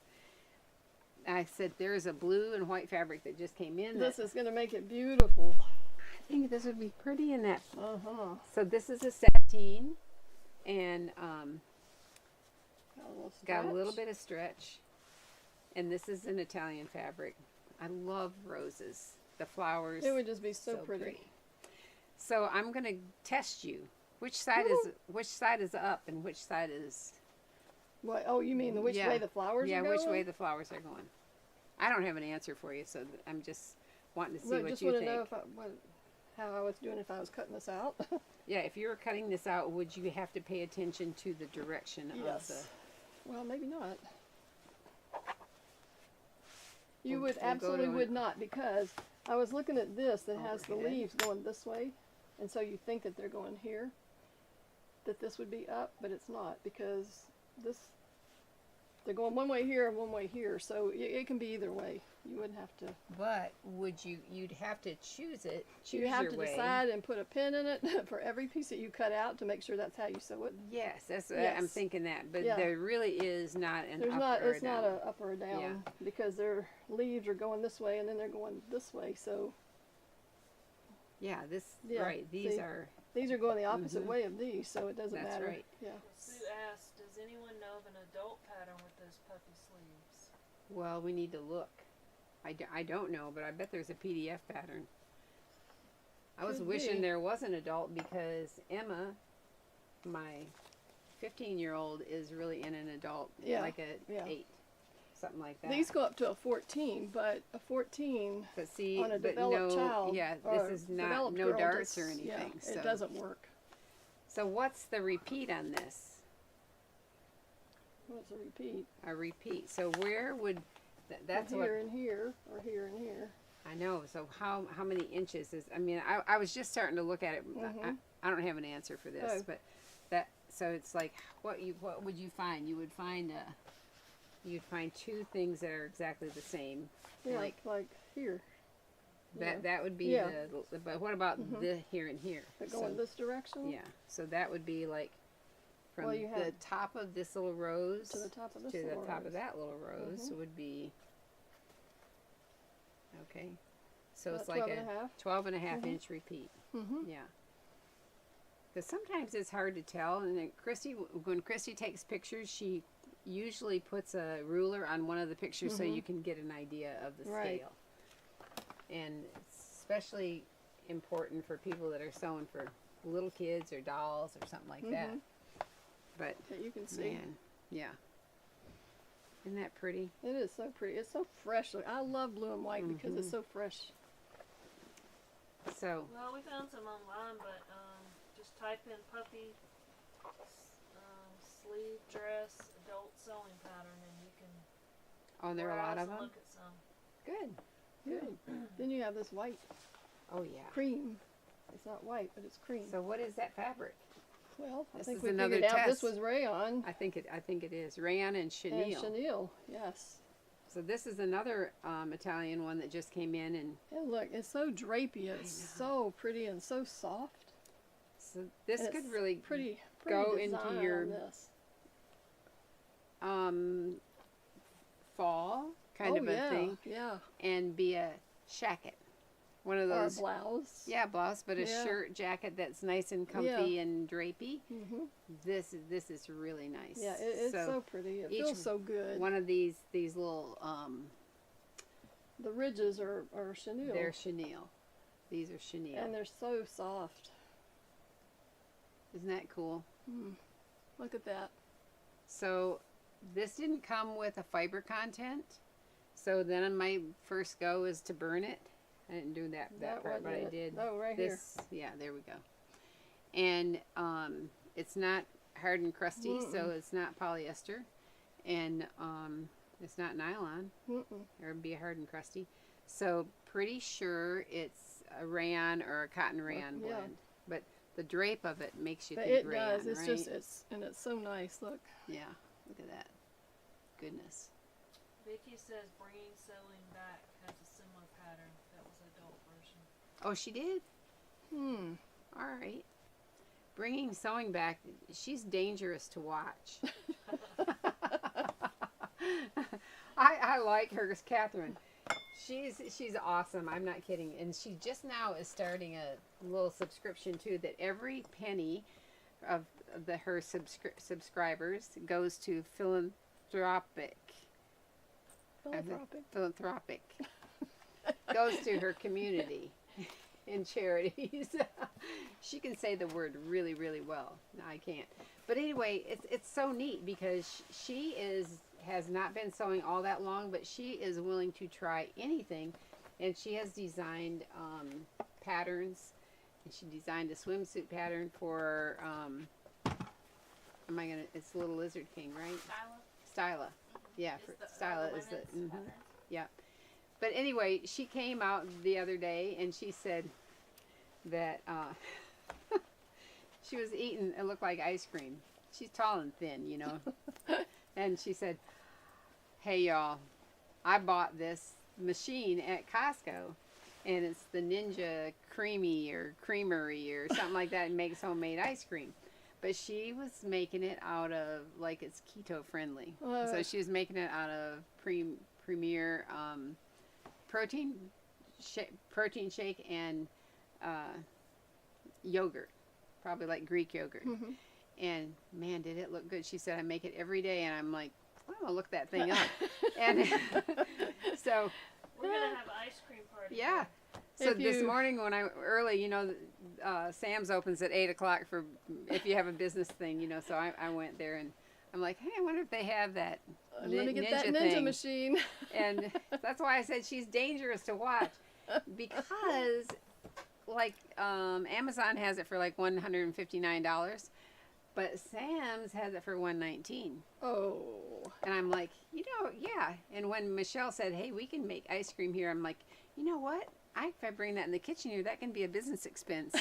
[SPEAKER 1] I said there's a blue and white fabric that just came in.
[SPEAKER 2] This
[SPEAKER 1] That
[SPEAKER 2] is going to make it beautiful.
[SPEAKER 1] I think this would be pretty in that.
[SPEAKER 2] Uh-huh.
[SPEAKER 1] So this is a sateen, And
[SPEAKER 2] Got
[SPEAKER 1] got a little bit of stretch. And this is an Italian fabric. I love roses. The flowers.
[SPEAKER 2] It would just be so pretty.
[SPEAKER 1] So I'm gonna test you. Which side is up and which side is?
[SPEAKER 2] What? Oh, you mean which way the flowers are going?
[SPEAKER 1] Yeah, which way the flowers are going. I don't have an answer for you, so I'm just wanting to see what
[SPEAKER 2] just
[SPEAKER 1] you
[SPEAKER 2] want
[SPEAKER 1] think.
[SPEAKER 2] to know if how I was doing if I was cutting this out.
[SPEAKER 1] Yeah, if you were cutting this out, would you have to pay attention to the direction of the?
[SPEAKER 2] Well, maybe not. You
[SPEAKER 1] We'll go
[SPEAKER 2] absolutely
[SPEAKER 1] to
[SPEAKER 2] would not, because I was looking at this that has the
[SPEAKER 1] Overhead.
[SPEAKER 2] leaves going this way, and so you think that they're going here, that this would be up, but it's not, because they're going one way here and one way here, so it can be either way. You wouldn't have to.
[SPEAKER 1] But you'd have to choose it. Choose
[SPEAKER 2] You have
[SPEAKER 1] your
[SPEAKER 2] to
[SPEAKER 1] way.
[SPEAKER 2] decide and put a pin in it for every piece that you cut out to make sure that's how you sew it.
[SPEAKER 1] Yes, that's
[SPEAKER 2] Yes.
[SPEAKER 1] I'm thinking that, but
[SPEAKER 2] Yeah.
[SPEAKER 1] there really is not an
[SPEAKER 2] There's
[SPEAKER 1] up
[SPEAKER 2] not.
[SPEAKER 1] or
[SPEAKER 2] It's not
[SPEAKER 1] down.
[SPEAKER 2] a up or a down,
[SPEAKER 1] Yeah.
[SPEAKER 2] because their leaves are going this way and then they're going this way. So
[SPEAKER 1] Yeah,
[SPEAKER 2] Yeah,
[SPEAKER 1] right. These
[SPEAKER 2] see.
[SPEAKER 1] are.
[SPEAKER 2] these are going the opposite
[SPEAKER 1] Mhm.
[SPEAKER 2] way of these, so it doesn't
[SPEAKER 1] That's
[SPEAKER 2] matter.
[SPEAKER 1] right.
[SPEAKER 2] Yeah.
[SPEAKER 4] Sue asked, does anyone know of an adult pattern with those puffy sleeves?
[SPEAKER 1] Well, we need to look. I don't know, but I bet there's a PDF pattern. I was
[SPEAKER 2] Could
[SPEAKER 1] wishing
[SPEAKER 2] be.
[SPEAKER 1] there was an adult, because Emma, my 15-year-old, is really in an adult,
[SPEAKER 2] Yeah,
[SPEAKER 1] like a
[SPEAKER 2] yeah.
[SPEAKER 1] 8, something like that.
[SPEAKER 2] These go up to a 14, but a 14
[SPEAKER 1] but see,
[SPEAKER 2] on a
[SPEAKER 1] but
[SPEAKER 2] developed
[SPEAKER 1] no,
[SPEAKER 2] child.
[SPEAKER 1] yeah,
[SPEAKER 2] or
[SPEAKER 1] this is not
[SPEAKER 2] developed
[SPEAKER 1] no
[SPEAKER 2] girl
[SPEAKER 1] darts or
[SPEAKER 2] just-
[SPEAKER 1] anything.
[SPEAKER 2] Yeah,
[SPEAKER 1] So
[SPEAKER 2] it doesn't work.
[SPEAKER 1] So what's the repeat on this?
[SPEAKER 2] What's a repeat?
[SPEAKER 1] A repeat. So where would that's what
[SPEAKER 2] here and here, or here and here.
[SPEAKER 1] I know. So how many inches is? I mean, I was just starting to look at it.
[SPEAKER 2] Mhm.
[SPEAKER 1] I don't have an answer for this,
[SPEAKER 2] Oh.
[SPEAKER 1] but that so it's like what would you find? You would find you'd find two things that are exactly the same.
[SPEAKER 2] Yeah,
[SPEAKER 1] Like
[SPEAKER 2] like here.
[SPEAKER 1] that would be
[SPEAKER 2] Yeah.
[SPEAKER 1] the but what about
[SPEAKER 2] Mhm.
[SPEAKER 1] the here and here?
[SPEAKER 2] That
[SPEAKER 1] So-
[SPEAKER 2] go in this direction.
[SPEAKER 1] yeah. So that would be like from
[SPEAKER 2] Well, you
[SPEAKER 1] the
[SPEAKER 2] have-
[SPEAKER 1] top of this little rose
[SPEAKER 2] To the top of this
[SPEAKER 1] to the
[SPEAKER 2] little
[SPEAKER 1] top
[SPEAKER 2] rose.
[SPEAKER 1] of that little rose
[SPEAKER 2] Mhm.
[SPEAKER 1] would be okay. So
[SPEAKER 2] About
[SPEAKER 1] it's like
[SPEAKER 2] 12 and a half.
[SPEAKER 1] 12 and a half
[SPEAKER 2] Mhm.
[SPEAKER 1] inch repeat.
[SPEAKER 2] Mm-hmm.
[SPEAKER 1] Yeah. Because sometimes it's hard to tell. And then when Christy takes pictures, she usually puts a ruler on one of the pictures so
[SPEAKER 2] Mhm.
[SPEAKER 1] you can get an idea of the
[SPEAKER 2] Right.
[SPEAKER 1] scale. And it's especially important for people that are sewing for little kids or dolls or something like that.
[SPEAKER 2] Mhm.
[SPEAKER 1] But
[SPEAKER 2] That you can see.
[SPEAKER 1] man, yeah. Isn't that pretty?
[SPEAKER 2] It is so pretty. It's so fresh. I love blue and white because it's
[SPEAKER 1] Mhm.
[SPEAKER 2] so fresh.
[SPEAKER 1] So
[SPEAKER 4] Well, we found some online, but just type in puffy sleeve dress adult sewing pattern, and you can
[SPEAKER 1] oh, there are a lot
[SPEAKER 4] browse
[SPEAKER 1] of
[SPEAKER 4] and
[SPEAKER 1] them.
[SPEAKER 4] look at some.
[SPEAKER 1] Good.
[SPEAKER 2] Good. Then you have this white
[SPEAKER 1] Oh yeah.
[SPEAKER 2] cream. It's not white, but it's cream.
[SPEAKER 1] So what is that fabric?
[SPEAKER 2] Well, I
[SPEAKER 1] This
[SPEAKER 2] think
[SPEAKER 1] is
[SPEAKER 2] we
[SPEAKER 1] another
[SPEAKER 2] figured out this
[SPEAKER 1] test.
[SPEAKER 2] was rayon
[SPEAKER 1] I think it is rayon and
[SPEAKER 2] and
[SPEAKER 1] chenille.
[SPEAKER 2] chenille. Yes.
[SPEAKER 1] So this is another Italian one that just came in, and
[SPEAKER 2] And look, it's so drapey. It's so pretty and so soft.
[SPEAKER 1] so this
[SPEAKER 2] And
[SPEAKER 1] could
[SPEAKER 2] it's
[SPEAKER 1] really
[SPEAKER 2] pretty
[SPEAKER 1] go into
[SPEAKER 2] design
[SPEAKER 1] your-
[SPEAKER 2] on this.
[SPEAKER 1] fall kind
[SPEAKER 2] Oh,
[SPEAKER 1] of a
[SPEAKER 2] yeah,
[SPEAKER 1] thing,
[SPEAKER 2] Yeah.
[SPEAKER 1] and be a shacket, one of
[SPEAKER 2] Or a
[SPEAKER 1] those.
[SPEAKER 2] blouse.
[SPEAKER 1] Yeah, blouse, but a
[SPEAKER 2] Yeah.
[SPEAKER 1] shirt jacket that's nice and comfy and drapey.
[SPEAKER 2] Mm-hmm.
[SPEAKER 1] This is really nice.
[SPEAKER 2] Yeah, it's so pretty. It
[SPEAKER 1] each
[SPEAKER 2] feels so good.
[SPEAKER 1] one of these little
[SPEAKER 2] The ridges are chenille.
[SPEAKER 1] they're chenille. These are chenille.
[SPEAKER 2] And they're so soft.
[SPEAKER 1] Isn't that cool?
[SPEAKER 2] Look at that.
[SPEAKER 1] So this didn't come with a fiber content. So then my first go is to burn it. I didn't do that part,
[SPEAKER 2] wasn't
[SPEAKER 1] but I
[SPEAKER 2] it.
[SPEAKER 1] did
[SPEAKER 2] Oh, right
[SPEAKER 1] this. Yeah, there we go. And it's not hard and crusty, so it's not polyester, and it's not nylon,
[SPEAKER 2] here. Mm-mm.
[SPEAKER 1] or it'd be hard and crusty. So pretty sure it's a rayon or a cotton rayon
[SPEAKER 2] yeah.
[SPEAKER 1] blend. But the drape of it makes you
[SPEAKER 2] But
[SPEAKER 1] think
[SPEAKER 2] it
[SPEAKER 1] rayon,
[SPEAKER 2] does. It's
[SPEAKER 1] right?
[SPEAKER 2] just it's so nice. Look.
[SPEAKER 1] Yeah, look at that. Goodness.
[SPEAKER 4] Vicky says bringing sewing back has a similar pattern. That was adult version.
[SPEAKER 1] Oh, she did? All right. Bringing sewing back, she's dangerous to watch. I like her, Catherine. She's awesome. I'm not kidding. And she just now is starting a little subscription too, that every penny of her subscribers goes to philanthropic. Philanthropic. Goes to her community in charities. She can say the word really, really well. No, I can't. But anyway, it's so neat because she has not been sewing all that long, but she is willing to try anything, and she has designed patterns. And she designed a swimsuit pattern for it's Little Lizard King, right? Styla. Yeah, for Styla is the yeah. But anyway, she came out the other day and she said that she was eating, it looked like ice cream. She's tall and thin, you know. And she said, "Hey y'all, I bought this machine at Costco, and it's the Ninja Creamy or Creamery or something like that, and makes homemade ice cream." But she was making it out of, like, it's keto friendly. So she was making it out of Premier protein shake and yogurt, probably like Greek yogurt.
[SPEAKER 2] Mm-hmm.
[SPEAKER 1] And man, did it look good. She said, "I make it every day," and I'm like, "I'm gonna look that thing up." And so
[SPEAKER 4] We're gonna have an ice cream party.
[SPEAKER 1] yeah. So this morning when early, you know, Sam's opens at 8:00 for if you have a business thing, you know. So I went there and I'm like, "Hey, I wonder if they have that
[SPEAKER 2] Let me get
[SPEAKER 1] ninja
[SPEAKER 2] that ninja
[SPEAKER 1] thing."
[SPEAKER 2] machine.
[SPEAKER 1] And that's why I said she's dangerous to watch, because like Amazon has it for like $159, but Sam's has it for $119.
[SPEAKER 2] Oh.
[SPEAKER 1] And I'm like, you know, yeah. And when Michelle said, "Hey, we can make ice cream here," I'm like, you know what? If I bring that in the kitchen here, that can be a business expense.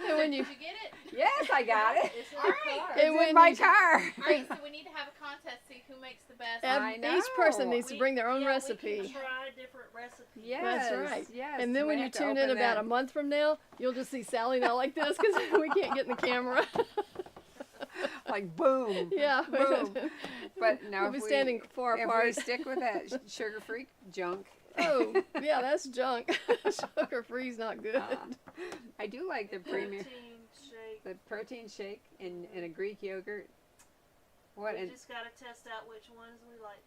[SPEAKER 2] And when you
[SPEAKER 5] Did you get it?
[SPEAKER 1] Yes, I got it.
[SPEAKER 4] It's in
[SPEAKER 5] All
[SPEAKER 4] the
[SPEAKER 5] right.
[SPEAKER 4] car.
[SPEAKER 1] It's in my car.
[SPEAKER 5] All right, so we need to have a contest, see who makes the best.
[SPEAKER 1] I
[SPEAKER 2] each person
[SPEAKER 1] know.
[SPEAKER 2] needs to bring their own
[SPEAKER 4] We
[SPEAKER 2] recipe.
[SPEAKER 4] can try different recipes.
[SPEAKER 1] Yes,
[SPEAKER 2] That's right.
[SPEAKER 1] Yes.
[SPEAKER 2] And then when
[SPEAKER 1] We
[SPEAKER 2] you
[SPEAKER 1] have to
[SPEAKER 2] tune
[SPEAKER 1] open
[SPEAKER 2] in about
[SPEAKER 1] that.
[SPEAKER 2] a month from now, you'll just see Sally now like this because we can't get in the camera.
[SPEAKER 1] Like boom.
[SPEAKER 2] Yeah.
[SPEAKER 1] Boom. But no,
[SPEAKER 2] We'll be
[SPEAKER 1] if
[SPEAKER 2] standing far
[SPEAKER 1] if
[SPEAKER 2] apart.
[SPEAKER 1] we stick with that sugar-free junk.
[SPEAKER 2] Oh, yeah, that's junk. Sugar free's not good.
[SPEAKER 1] I do like the premier,
[SPEAKER 4] Protein shake.
[SPEAKER 1] the protein shake and a Greek yogurt. What?
[SPEAKER 4] We
[SPEAKER 1] And
[SPEAKER 4] just gotta test out which ones we like.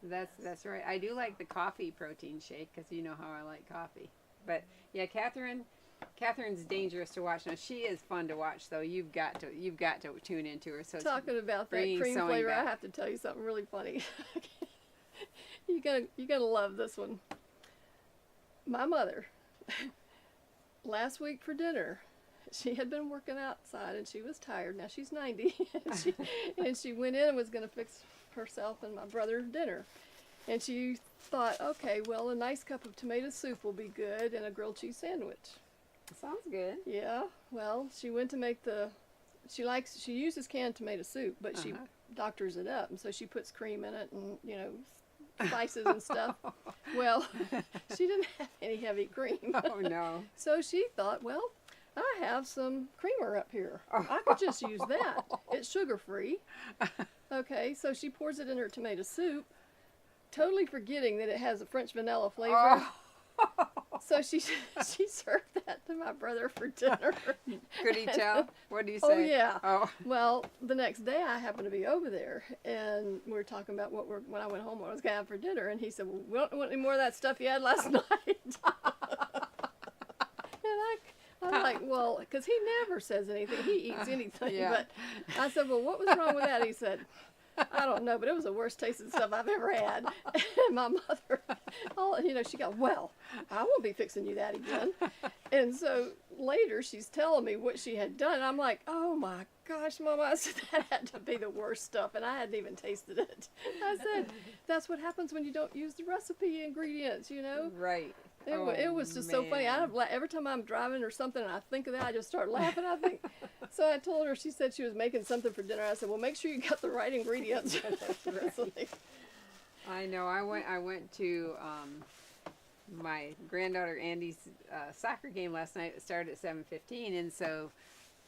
[SPEAKER 1] that's right. I do like the coffee protein shake because you know how I like coffee. But yeah, Catherine's dangerous to watch. Now she is fun to watch though. You've got to tune into her. So
[SPEAKER 2] Talking about that
[SPEAKER 1] bringing
[SPEAKER 2] cream
[SPEAKER 1] sewing
[SPEAKER 2] flavor,
[SPEAKER 1] back.
[SPEAKER 2] I have to tell you something really funny. You're gonna love this one. My mother, last week for dinner, she had been working outside and she was tired. Now she's 90, and she went in and was going to fix herself and my brother dinner. And she thought, okay, well, a nice cup of tomato soup will be good and a grilled cheese sandwich.
[SPEAKER 1] Sounds good.
[SPEAKER 2] Yeah, well, she went to make she uses canned tomato soup, but she doctors it up, and so she puts cream in it and, you know, spices and stuff. Well, she didn't have any heavy cream.
[SPEAKER 1] Oh no.
[SPEAKER 2] So she thought, well, I have some creamer up here. I could just use that. It's sugar-free. Okay, so she pours it in her tomato soup, totally forgetting that it has a French vanilla flavor. So she served that to my brother for dinner.
[SPEAKER 1] Could he tell? What do you say?
[SPEAKER 2] Oh, yeah.
[SPEAKER 1] Oh.
[SPEAKER 2] Well, the next day I happened to be over there, and we were talking about when I went home, what I was going to have for dinner, and he said, "Well, we don't want any more of that stuff you had last night." And I'm like, well, because he never says anything. He eats anything.
[SPEAKER 1] Yeah.
[SPEAKER 2] But I said, "Well, what was wrong with that?" He said, "I don't know, but it was the worst tasting stuff I've ever had." And my mother, she goes, "Well, I won't be fixing you that again." And so later she's telling me what she had done. And I'm like, "Oh my gosh, Mama," I said, "that had to be the worst stuff." And I hadn't even tasted it. I said, "That's what happens when you don't use the recipe ingredients, you know?"
[SPEAKER 1] Right.
[SPEAKER 2] It was just so funny. Every time I'm driving or something and I think of that, I just start laughing. So I told her, she said she was making something for dinner. I said, "Well, make sure you got the right ingredients."
[SPEAKER 1] That's right. I know. I went to my granddaughter Andy's soccer game last night. It started at 7:15, and so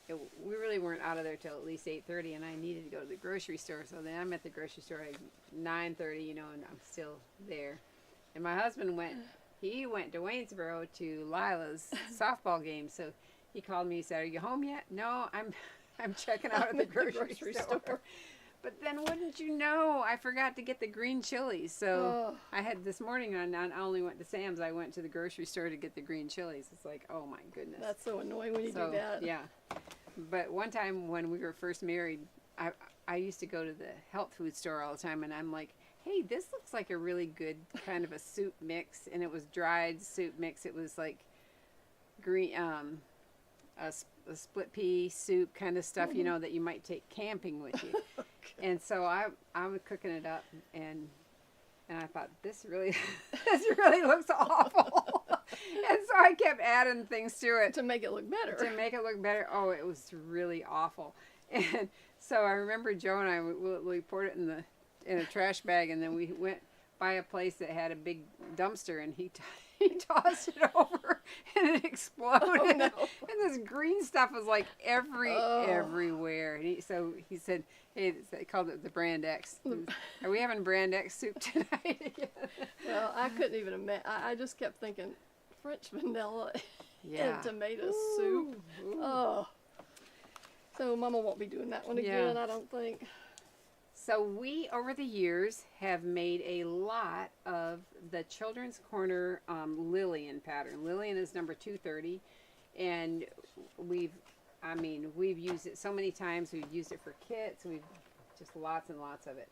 [SPEAKER 1] we really weren't out of there till at least 8:30. And I needed to go to the grocery store. So then I'm at the grocery store at 9:30, and I'm still there. And my husband went. He went to Waynesboro to Lila's softball game, so he called me. He said, "Are you home yet?" "No, I'm checking out at the grocery store." But then, wouldn't you know, I forgot to get the green chilies. So I had this morning. I not only went to Sam's, I went to the grocery store to get the green chilies. It's like, oh my goodness.
[SPEAKER 2] That's so annoying when you do that.
[SPEAKER 1] Yeah. But one time when we were first married, I used to go to the health food store all the time, and I'm like, hey, this looks like a really good kind of a soup mix, and it was dried soup mix. It was like green, a split pea soup kind of stuff, you know, that you might take camping with you. And so I was cooking it up, and I thought, this really looks awful. And so I kept adding things to it
[SPEAKER 2] To make it look better.
[SPEAKER 1] Oh, it was really awful. And so I remember Joe and I, we poured it in a trash bag, and then we went by a place that had a big dumpster, and he tossed it over, and it exploded.
[SPEAKER 2] Oh, no.
[SPEAKER 1] And this green stuff was like everywhere. And he said, hey, they called it the Brand X. Are we having Brand X soup tonight?
[SPEAKER 2] Well, I couldn't even imagine. I just kept thinking French vanilla and tomato soup.
[SPEAKER 1] Ooh.
[SPEAKER 2] Oh. So Mama won't be doing that one again, I don't think.
[SPEAKER 1] So we, over the years, have made a lot of the Children's Corner Lillian pattern. Lillian is number 230, and we've used it so many times. We've used it for kits. We've just lots and lots of it.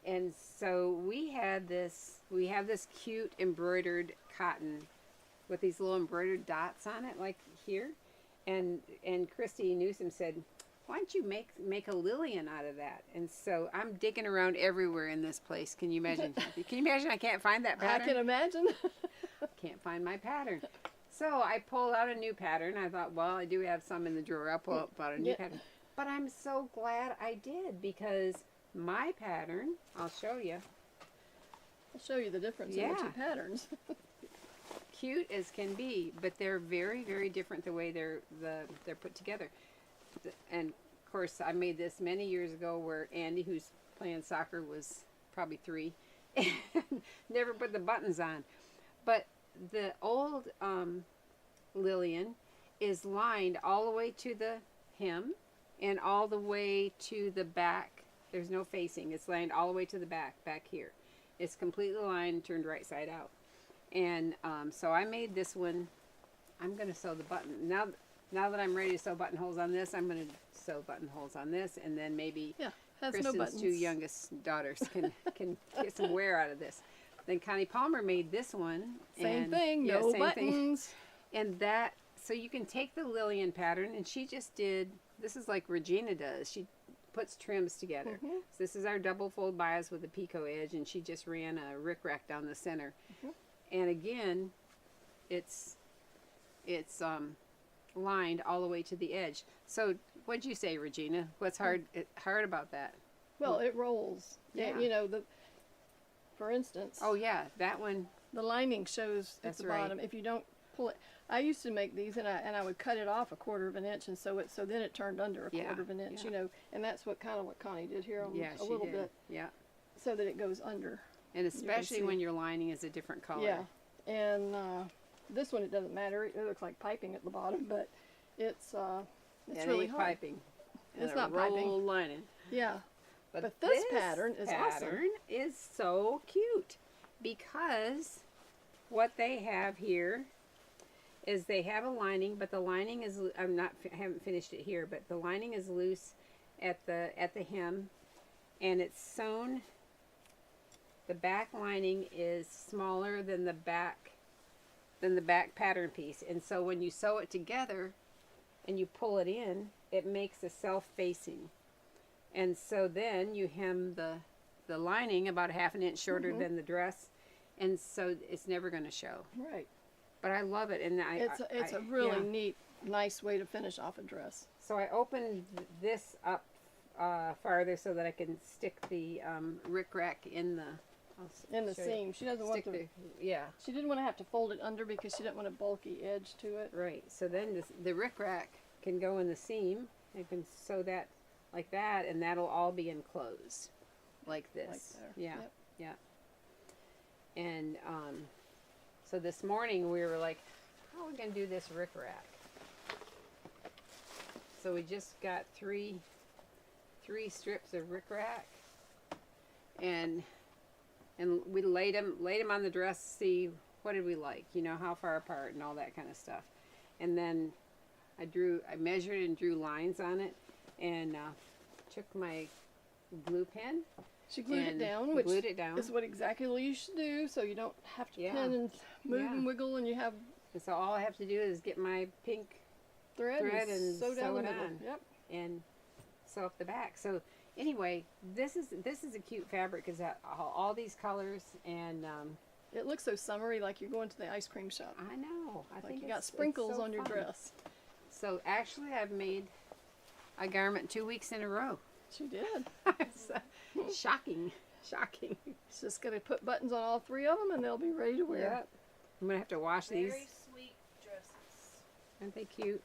[SPEAKER 1] And so we have this cute embroidered cotton with these little embroidered dots on it, like here. And Christy Newsom said, why don't you make a Lillian out of that? And so I'm digging around everywhere in this place. Can you imagine? Can you imagine I can't find that pattern?
[SPEAKER 2] I can imagine.
[SPEAKER 1] Can't find my pattern. So I pulled out a new pattern. I thought, well, I do have some in the drawer. I'll pull out a new pattern. But I'm so glad I did, because my pattern, I'll show you.
[SPEAKER 2] I'll show you the difference in the two patterns.
[SPEAKER 1] Cute as can be, but they're very, very different the way they're put together. And of course, I made this many years ago, where Andy, who's playing soccer, was probably 3, and never put the buttons on. But the old Lillian is lined all the way to the hem and all the way to the back. There's no facing. It's lined all the way to the back here. It's completely lined, turned right side out. And so I made this one. I'm going to sew the button. Now that I'm ready to sew buttonholes on this, I'm going to sew buttonholes on this, and then maybe Kristen's 2 youngest daughters can get some wear out of this. Then Connie Palmer made this one.
[SPEAKER 2] Same thing, no buttons.
[SPEAKER 1] And that, so you can take the Lillian pattern, and she just did, this is like Regena does. She puts trims together. So this is our double fold bias with a picot edge, and she just ran a rickrack down the center. And again, it's lined all the way to the edge. So what'd you say, Regena? What's hard about that?
[SPEAKER 2] Well, it rolls.
[SPEAKER 1] Yeah.
[SPEAKER 2] You know, for instance.
[SPEAKER 1] Oh yeah, that one.
[SPEAKER 2] The lining shows at the bottom. If you don't pull it, I used to make these, and I would cut it off 1/4 inch, and so then it turned under 1/4 inch. You know, and that's what Connie did here on a little bit. Yeah. So that it goes under.
[SPEAKER 1] And especially when your lining is a different color.
[SPEAKER 2] Yeah. And this one, it doesn't matter. It looks like piping at the bottom, but it's really hard.
[SPEAKER 1] Piping.
[SPEAKER 2] It's not piping.
[SPEAKER 1] Lining.
[SPEAKER 2] Yeah. But this pattern is awesome.
[SPEAKER 1] Is so cute, because what they have here is they have a lining, but the lining is, haven't finished it here, but the lining is loose at the hem, and it's sewn. The back lining is smaller than the back pattern piece, and so when you sew it together and you pull it in, it makes a self-facing. And so then you hem the lining about 1/2 inch shorter than the dress, and so it's never going to show.
[SPEAKER 2] Right.
[SPEAKER 1] But I love it, and
[SPEAKER 2] it's a really neat, nice way to finish off a dress.
[SPEAKER 1] So I opened this up farther so that I can stick the rickrack in the
[SPEAKER 2] seam. She doesn't want to. She didn't want to have to fold it under because she didn't want a bulky edge to it.
[SPEAKER 1] Right. So then the rickrack can go in the seam. You can sew that like that, and that'll all be enclosed like this.
[SPEAKER 2] Like there.
[SPEAKER 1] Yeah.
[SPEAKER 2] Yep.
[SPEAKER 1] Yeah. And so this morning we were like, how are we going to do this rickrack? So we just got three strips of rickrack, and we laid them on the dress to see what did we like, you know, how far apart and all that kind of stuff. And then I measured and drew lines on it, and took my glue pen.
[SPEAKER 2] She glued it
[SPEAKER 1] and
[SPEAKER 2] down, which
[SPEAKER 1] glued it down.
[SPEAKER 2] is what exactly you should do, so you don't have to
[SPEAKER 1] Yeah.
[SPEAKER 2] pin and move
[SPEAKER 1] Yeah.
[SPEAKER 2] and wiggle, and you have
[SPEAKER 1] And so all I have to do is get my pink
[SPEAKER 2] thread,
[SPEAKER 1] and
[SPEAKER 2] sew down
[SPEAKER 1] sew
[SPEAKER 2] the
[SPEAKER 1] it
[SPEAKER 2] middle.
[SPEAKER 1] on.
[SPEAKER 2] Yep.
[SPEAKER 1] and sew up the back. So anyway, this is a cute fabric because all these colors, and
[SPEAKER 2] It looks so summery, like you're going to the ice cream shop.
[SPEAKER 1] I know. I
[SPEAKER 2] Like
[SPEAKER 1] think
[SPEAKER 2] you got
[SPEAKER 1] it's
[SPEAKER 2] sprinkles
[SPEAKER 1] so
[SPEAKER 2] on your
[SPEAKER 1] fun.
[SPEAKER 2] dress.
[SPEAKER 1] So actually, I've made a garment 2 weeks in a row.
[SPEAKER 2] She did.
[SPEAKER 1] It's, shocking.
[SPEAKER 2] She's just gonna put buttons on all 3 of them, and they'll be ready to wear.
[SPEAKER 1] Yep. I'm gonna have to wash
[SPEAKER 4] Very
[SPEAKER 1] these.
[SPEAKER 4] sweet dresses.
[SPEAKER 1] Aren't they cute?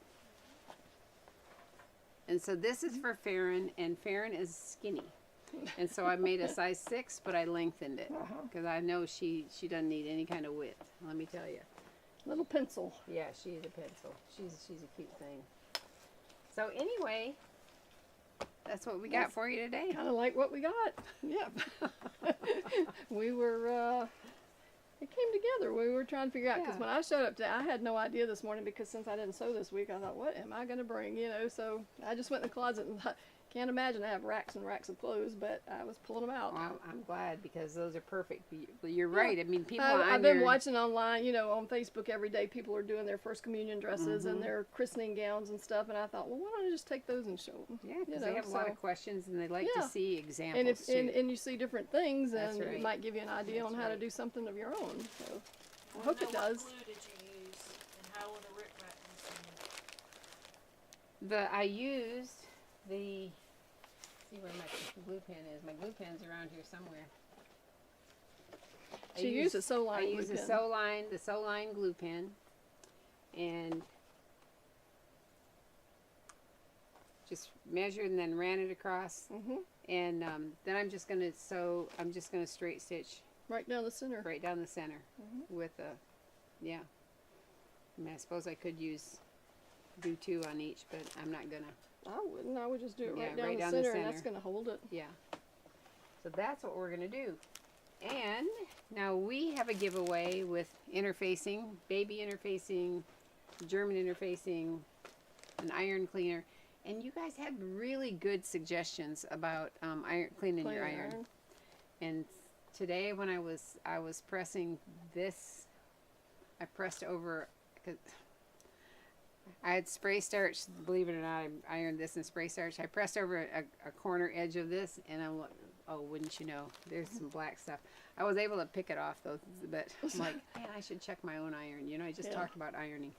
[SPEAKER 1] And so this is for Farron, and Farron is skinny. And so I made a size 6, but I lengthened it
[SPEAKER 2] Uh-huh.
[SPEAKER 1] because I know she doesn't need any kind of width. Let me tell you.
[SPEAKER 2] Little pencil.
[SPEAKER 1] Yeah, she's a pencil. She's a cute thing. So anyway, that's what we got
[SPEAKER 2] That's
[SPEAKER 1] for you today.
[SPEAKER 2] Kind of like what we got. Yep. We were, it came together. We were trying to figure out, because
[SPEAKER 1] Yeah.
[SPEAKER 2] when I showed up today, I had no idea this morning, because since I didn't sew this week, I thought, what am I going to bring, you know? So I just went in the closet and thought, can't imagine I have racks and racks of clothes, but I was pulling them out.
[SPEAKER 1] Well, I'm glad because those are perfect. But you're right. I mean, people
[SPEAKER 2] I've been watching online, you know, on Facebook every day. People are doing their first communion dresses
[SPEAKER 1] Mm-hmm.
[SPEAKER 2] and their christening gowns and stuff, and I thought, well, why don't I just take those and show them?
[SPEAKER 1] Yeah, because
[SPEAKER 2] you
[SPEAKER 1] they
[SPEAKER 2] know,
[SPEAKER 1] have a lot
[SPEAKER 2] so-
[SPEAKER 1] of questions and they like
[SPEAKER 2] Yeah.
[SPEAKER 1] to see examples
[SPEAKER 2] And if
[SPEAKER 1] too.
[SPEAKER 2] and you see different things,
[SPEAKER 1] That's
[SPEAKER 2] and
[SPEAKER 1] right.
[SPEAKER 2] it might give you an idea
[SPEAKER 1] That's
[SPEAKER 2] on how to
[SPEAKER 1] right.
[SPEAKER 2] do something of your own. So I
[SPEAKER 4] Wanna
[SPEAKER 2] hope
[SPEAKER 4] know
[SPEAKER 2] it does.
[SPEAKER 4] What glue did you use, and how will the rickrack be seen?
[SPEAKER 1] I used the. See where my glue pen is. My glue pen's around here somewhere.
[SPEAKER 2] She used a sew line
[SPEAKER 1] I
[SPEAKER 2] glue
[SPEAKER 1] used
[SPEAKER 2] pen.
[SPEAKER 1] the sew line glue pen, and just measured and then ran it across.
[SPEAKER 2] Mhm.
[SPEAKER 1] And then I'm just gonna sew. I'm just gonna straight stitch
[SPEAKER 2] Right down the center.
[SPEAKER 1] right down the center
[SPEAKER 2] Mhm.
[SPEAKER 1] with a, yeah. I mean, I suppose I could do 2 on each, but I'm not gonna.
[SPEAKER 2] I wouldn't. I would just do it
[SPEAKER 1] Yeah,
[SPEAKER 2] right down,
[SPEAKER 1] right
[SPEAKER 2] the,
[SPEAKER 1] down the
[SPEAKER 2] center, and that's
[SPEAKER 1] center.
[SPEAKER 2] going to hold it.
[SPEAKER 1] Yeah. So that's what we're gonna do. And now we have a giveaway with interfacing, baby interfacing, German interfacing, an iron cleaner. And you guys had really good suggestions about cleaning your
[SPEAKER 2] Plain
[SPEAKER 1] iron. And today when I was pressing this, I pressed over, 'cause I had spray starch. Believe it or not, I ironed this in spray starch. I pressed over a corner edge of this, and I'm like, oh, wouldn't you know, there's some black stuff. I was able to pick it off though, but I'm like, man, I should check my own iron. You know, I just
[SPEAKER 2] Yeah.
[SPEAKER 1] talked about ironing.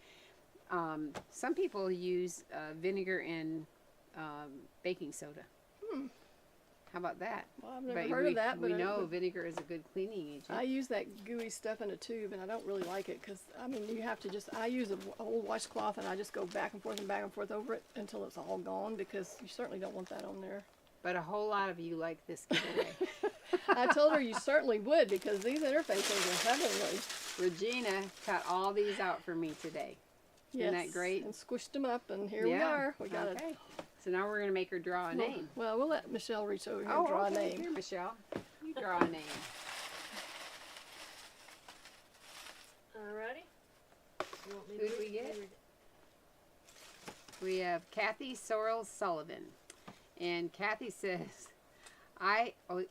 [SPEAKER 1] Some people use vinegar and baking soda. How about that?
[SPEAKER 2] Well, I've never heard of that, but
[SPEAKER 1] we know vinegar is a good cleaning agent.
[SPEAKER 2] I use that gooey stuff in a tube, and I don't really like it, because I mean, you have to just. I use an old washcloth, and I just go back and forth over it until it's all gone, because you certainly don't want that on there.
[SPEAKER 1] But a whole lot of you like this giveaway.
[SPEAKER 2] I told her you certainly would, because these interfacings are heavenly.
[SPEAKER 1] Regina cut all these out for me today. Isn't that great?
[SPEAKER 2] And squished them up, and here we are. We got
[SPEAKER 1] okay. So now we're going to make her draw a name.
[SPEAKER 2] Well, we'll let Michelle reach over here and draw
[SPEAKER 1] okay.
[SPEAKER 2] a name.
[SPEAKER 1] Here, Michelle. You draw a name.
[SPEAKER 4] Alrighty. You want me
[SPEAKER 1] Who
[SPEAKER 4] to
[SPEAKER 1] do we
[SPEAKER 4] read-
[SPEAKER 1] get?
[SPEAKER 4] read it?
[SPEAKER 1] We have Kathy Sorrell Sullivan. And Kathy says,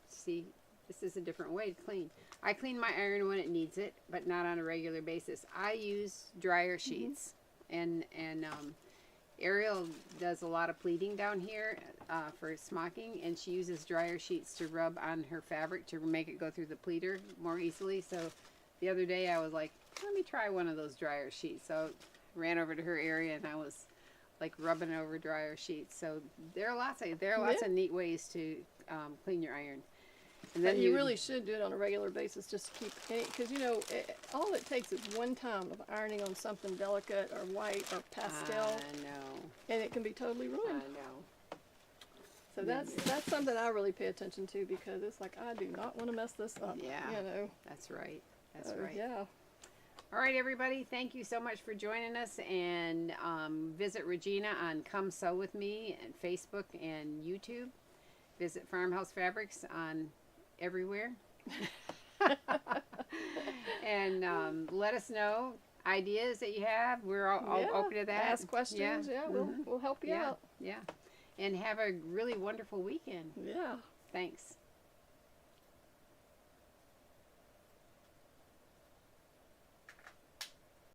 [SPEAKER 1] see, this is a different way to clean. I clean my iron when it needs it, but not on a regular basis. I use dryer sheets. And Ariel does a lot of pleating down here for smocking, and she uses dryer sheets to rub on her fabric to make it go through the pleater more easily. So the other day I was like, let me try one of those dryer sheets. So I ran over to her area, and I was like rubbing over dryer sheets. So there are lots of neat ways to clean your iron. And
[SPEAKER 2] But you really should do it on a regular basis, just to keep, because you know, all it takes is one time of ironing on something delicate or white or pastel,
[SPEAKER 1] I know.
[SPEAKER 2] and it can be totally
[SPEAKER 1] I
[SPEAKER 2] ruined.
[SPEAKER 1] know.
[SPEAKER 2] So that's something I really pay attention to, because it's like, I do not want to mess this up.
[SPEAKER 1] Yeah.
[SPEAKER 2] You know.
[SPEAKER 1] That's right. That's
[SPEAKER 2] So,
[SPEAKER 1] right.
[SPEAKER 2] Yeah.
[SPEAKER 1] All right, everybody. Thank you so much for joining us. And visit Regena on Come Sew With Me and Facebook and YouTube. Visit Farmhouse Fabrics on everywhere. And let us know ideas that you have. We're all
[SPEAKER 2] Yeah,
[SPEAKER 1] open to that.
[SPEAKER 2] Ask questions. Yeah, we'll help you
[SPEAKER 1] Yeah.
[SPEAKER 2] out.
[SPEAKER 1] Yeah. And have a really wonderful weekend.
[SPEAKER 2] Yeah.
[SPEAKER 1] Thanks.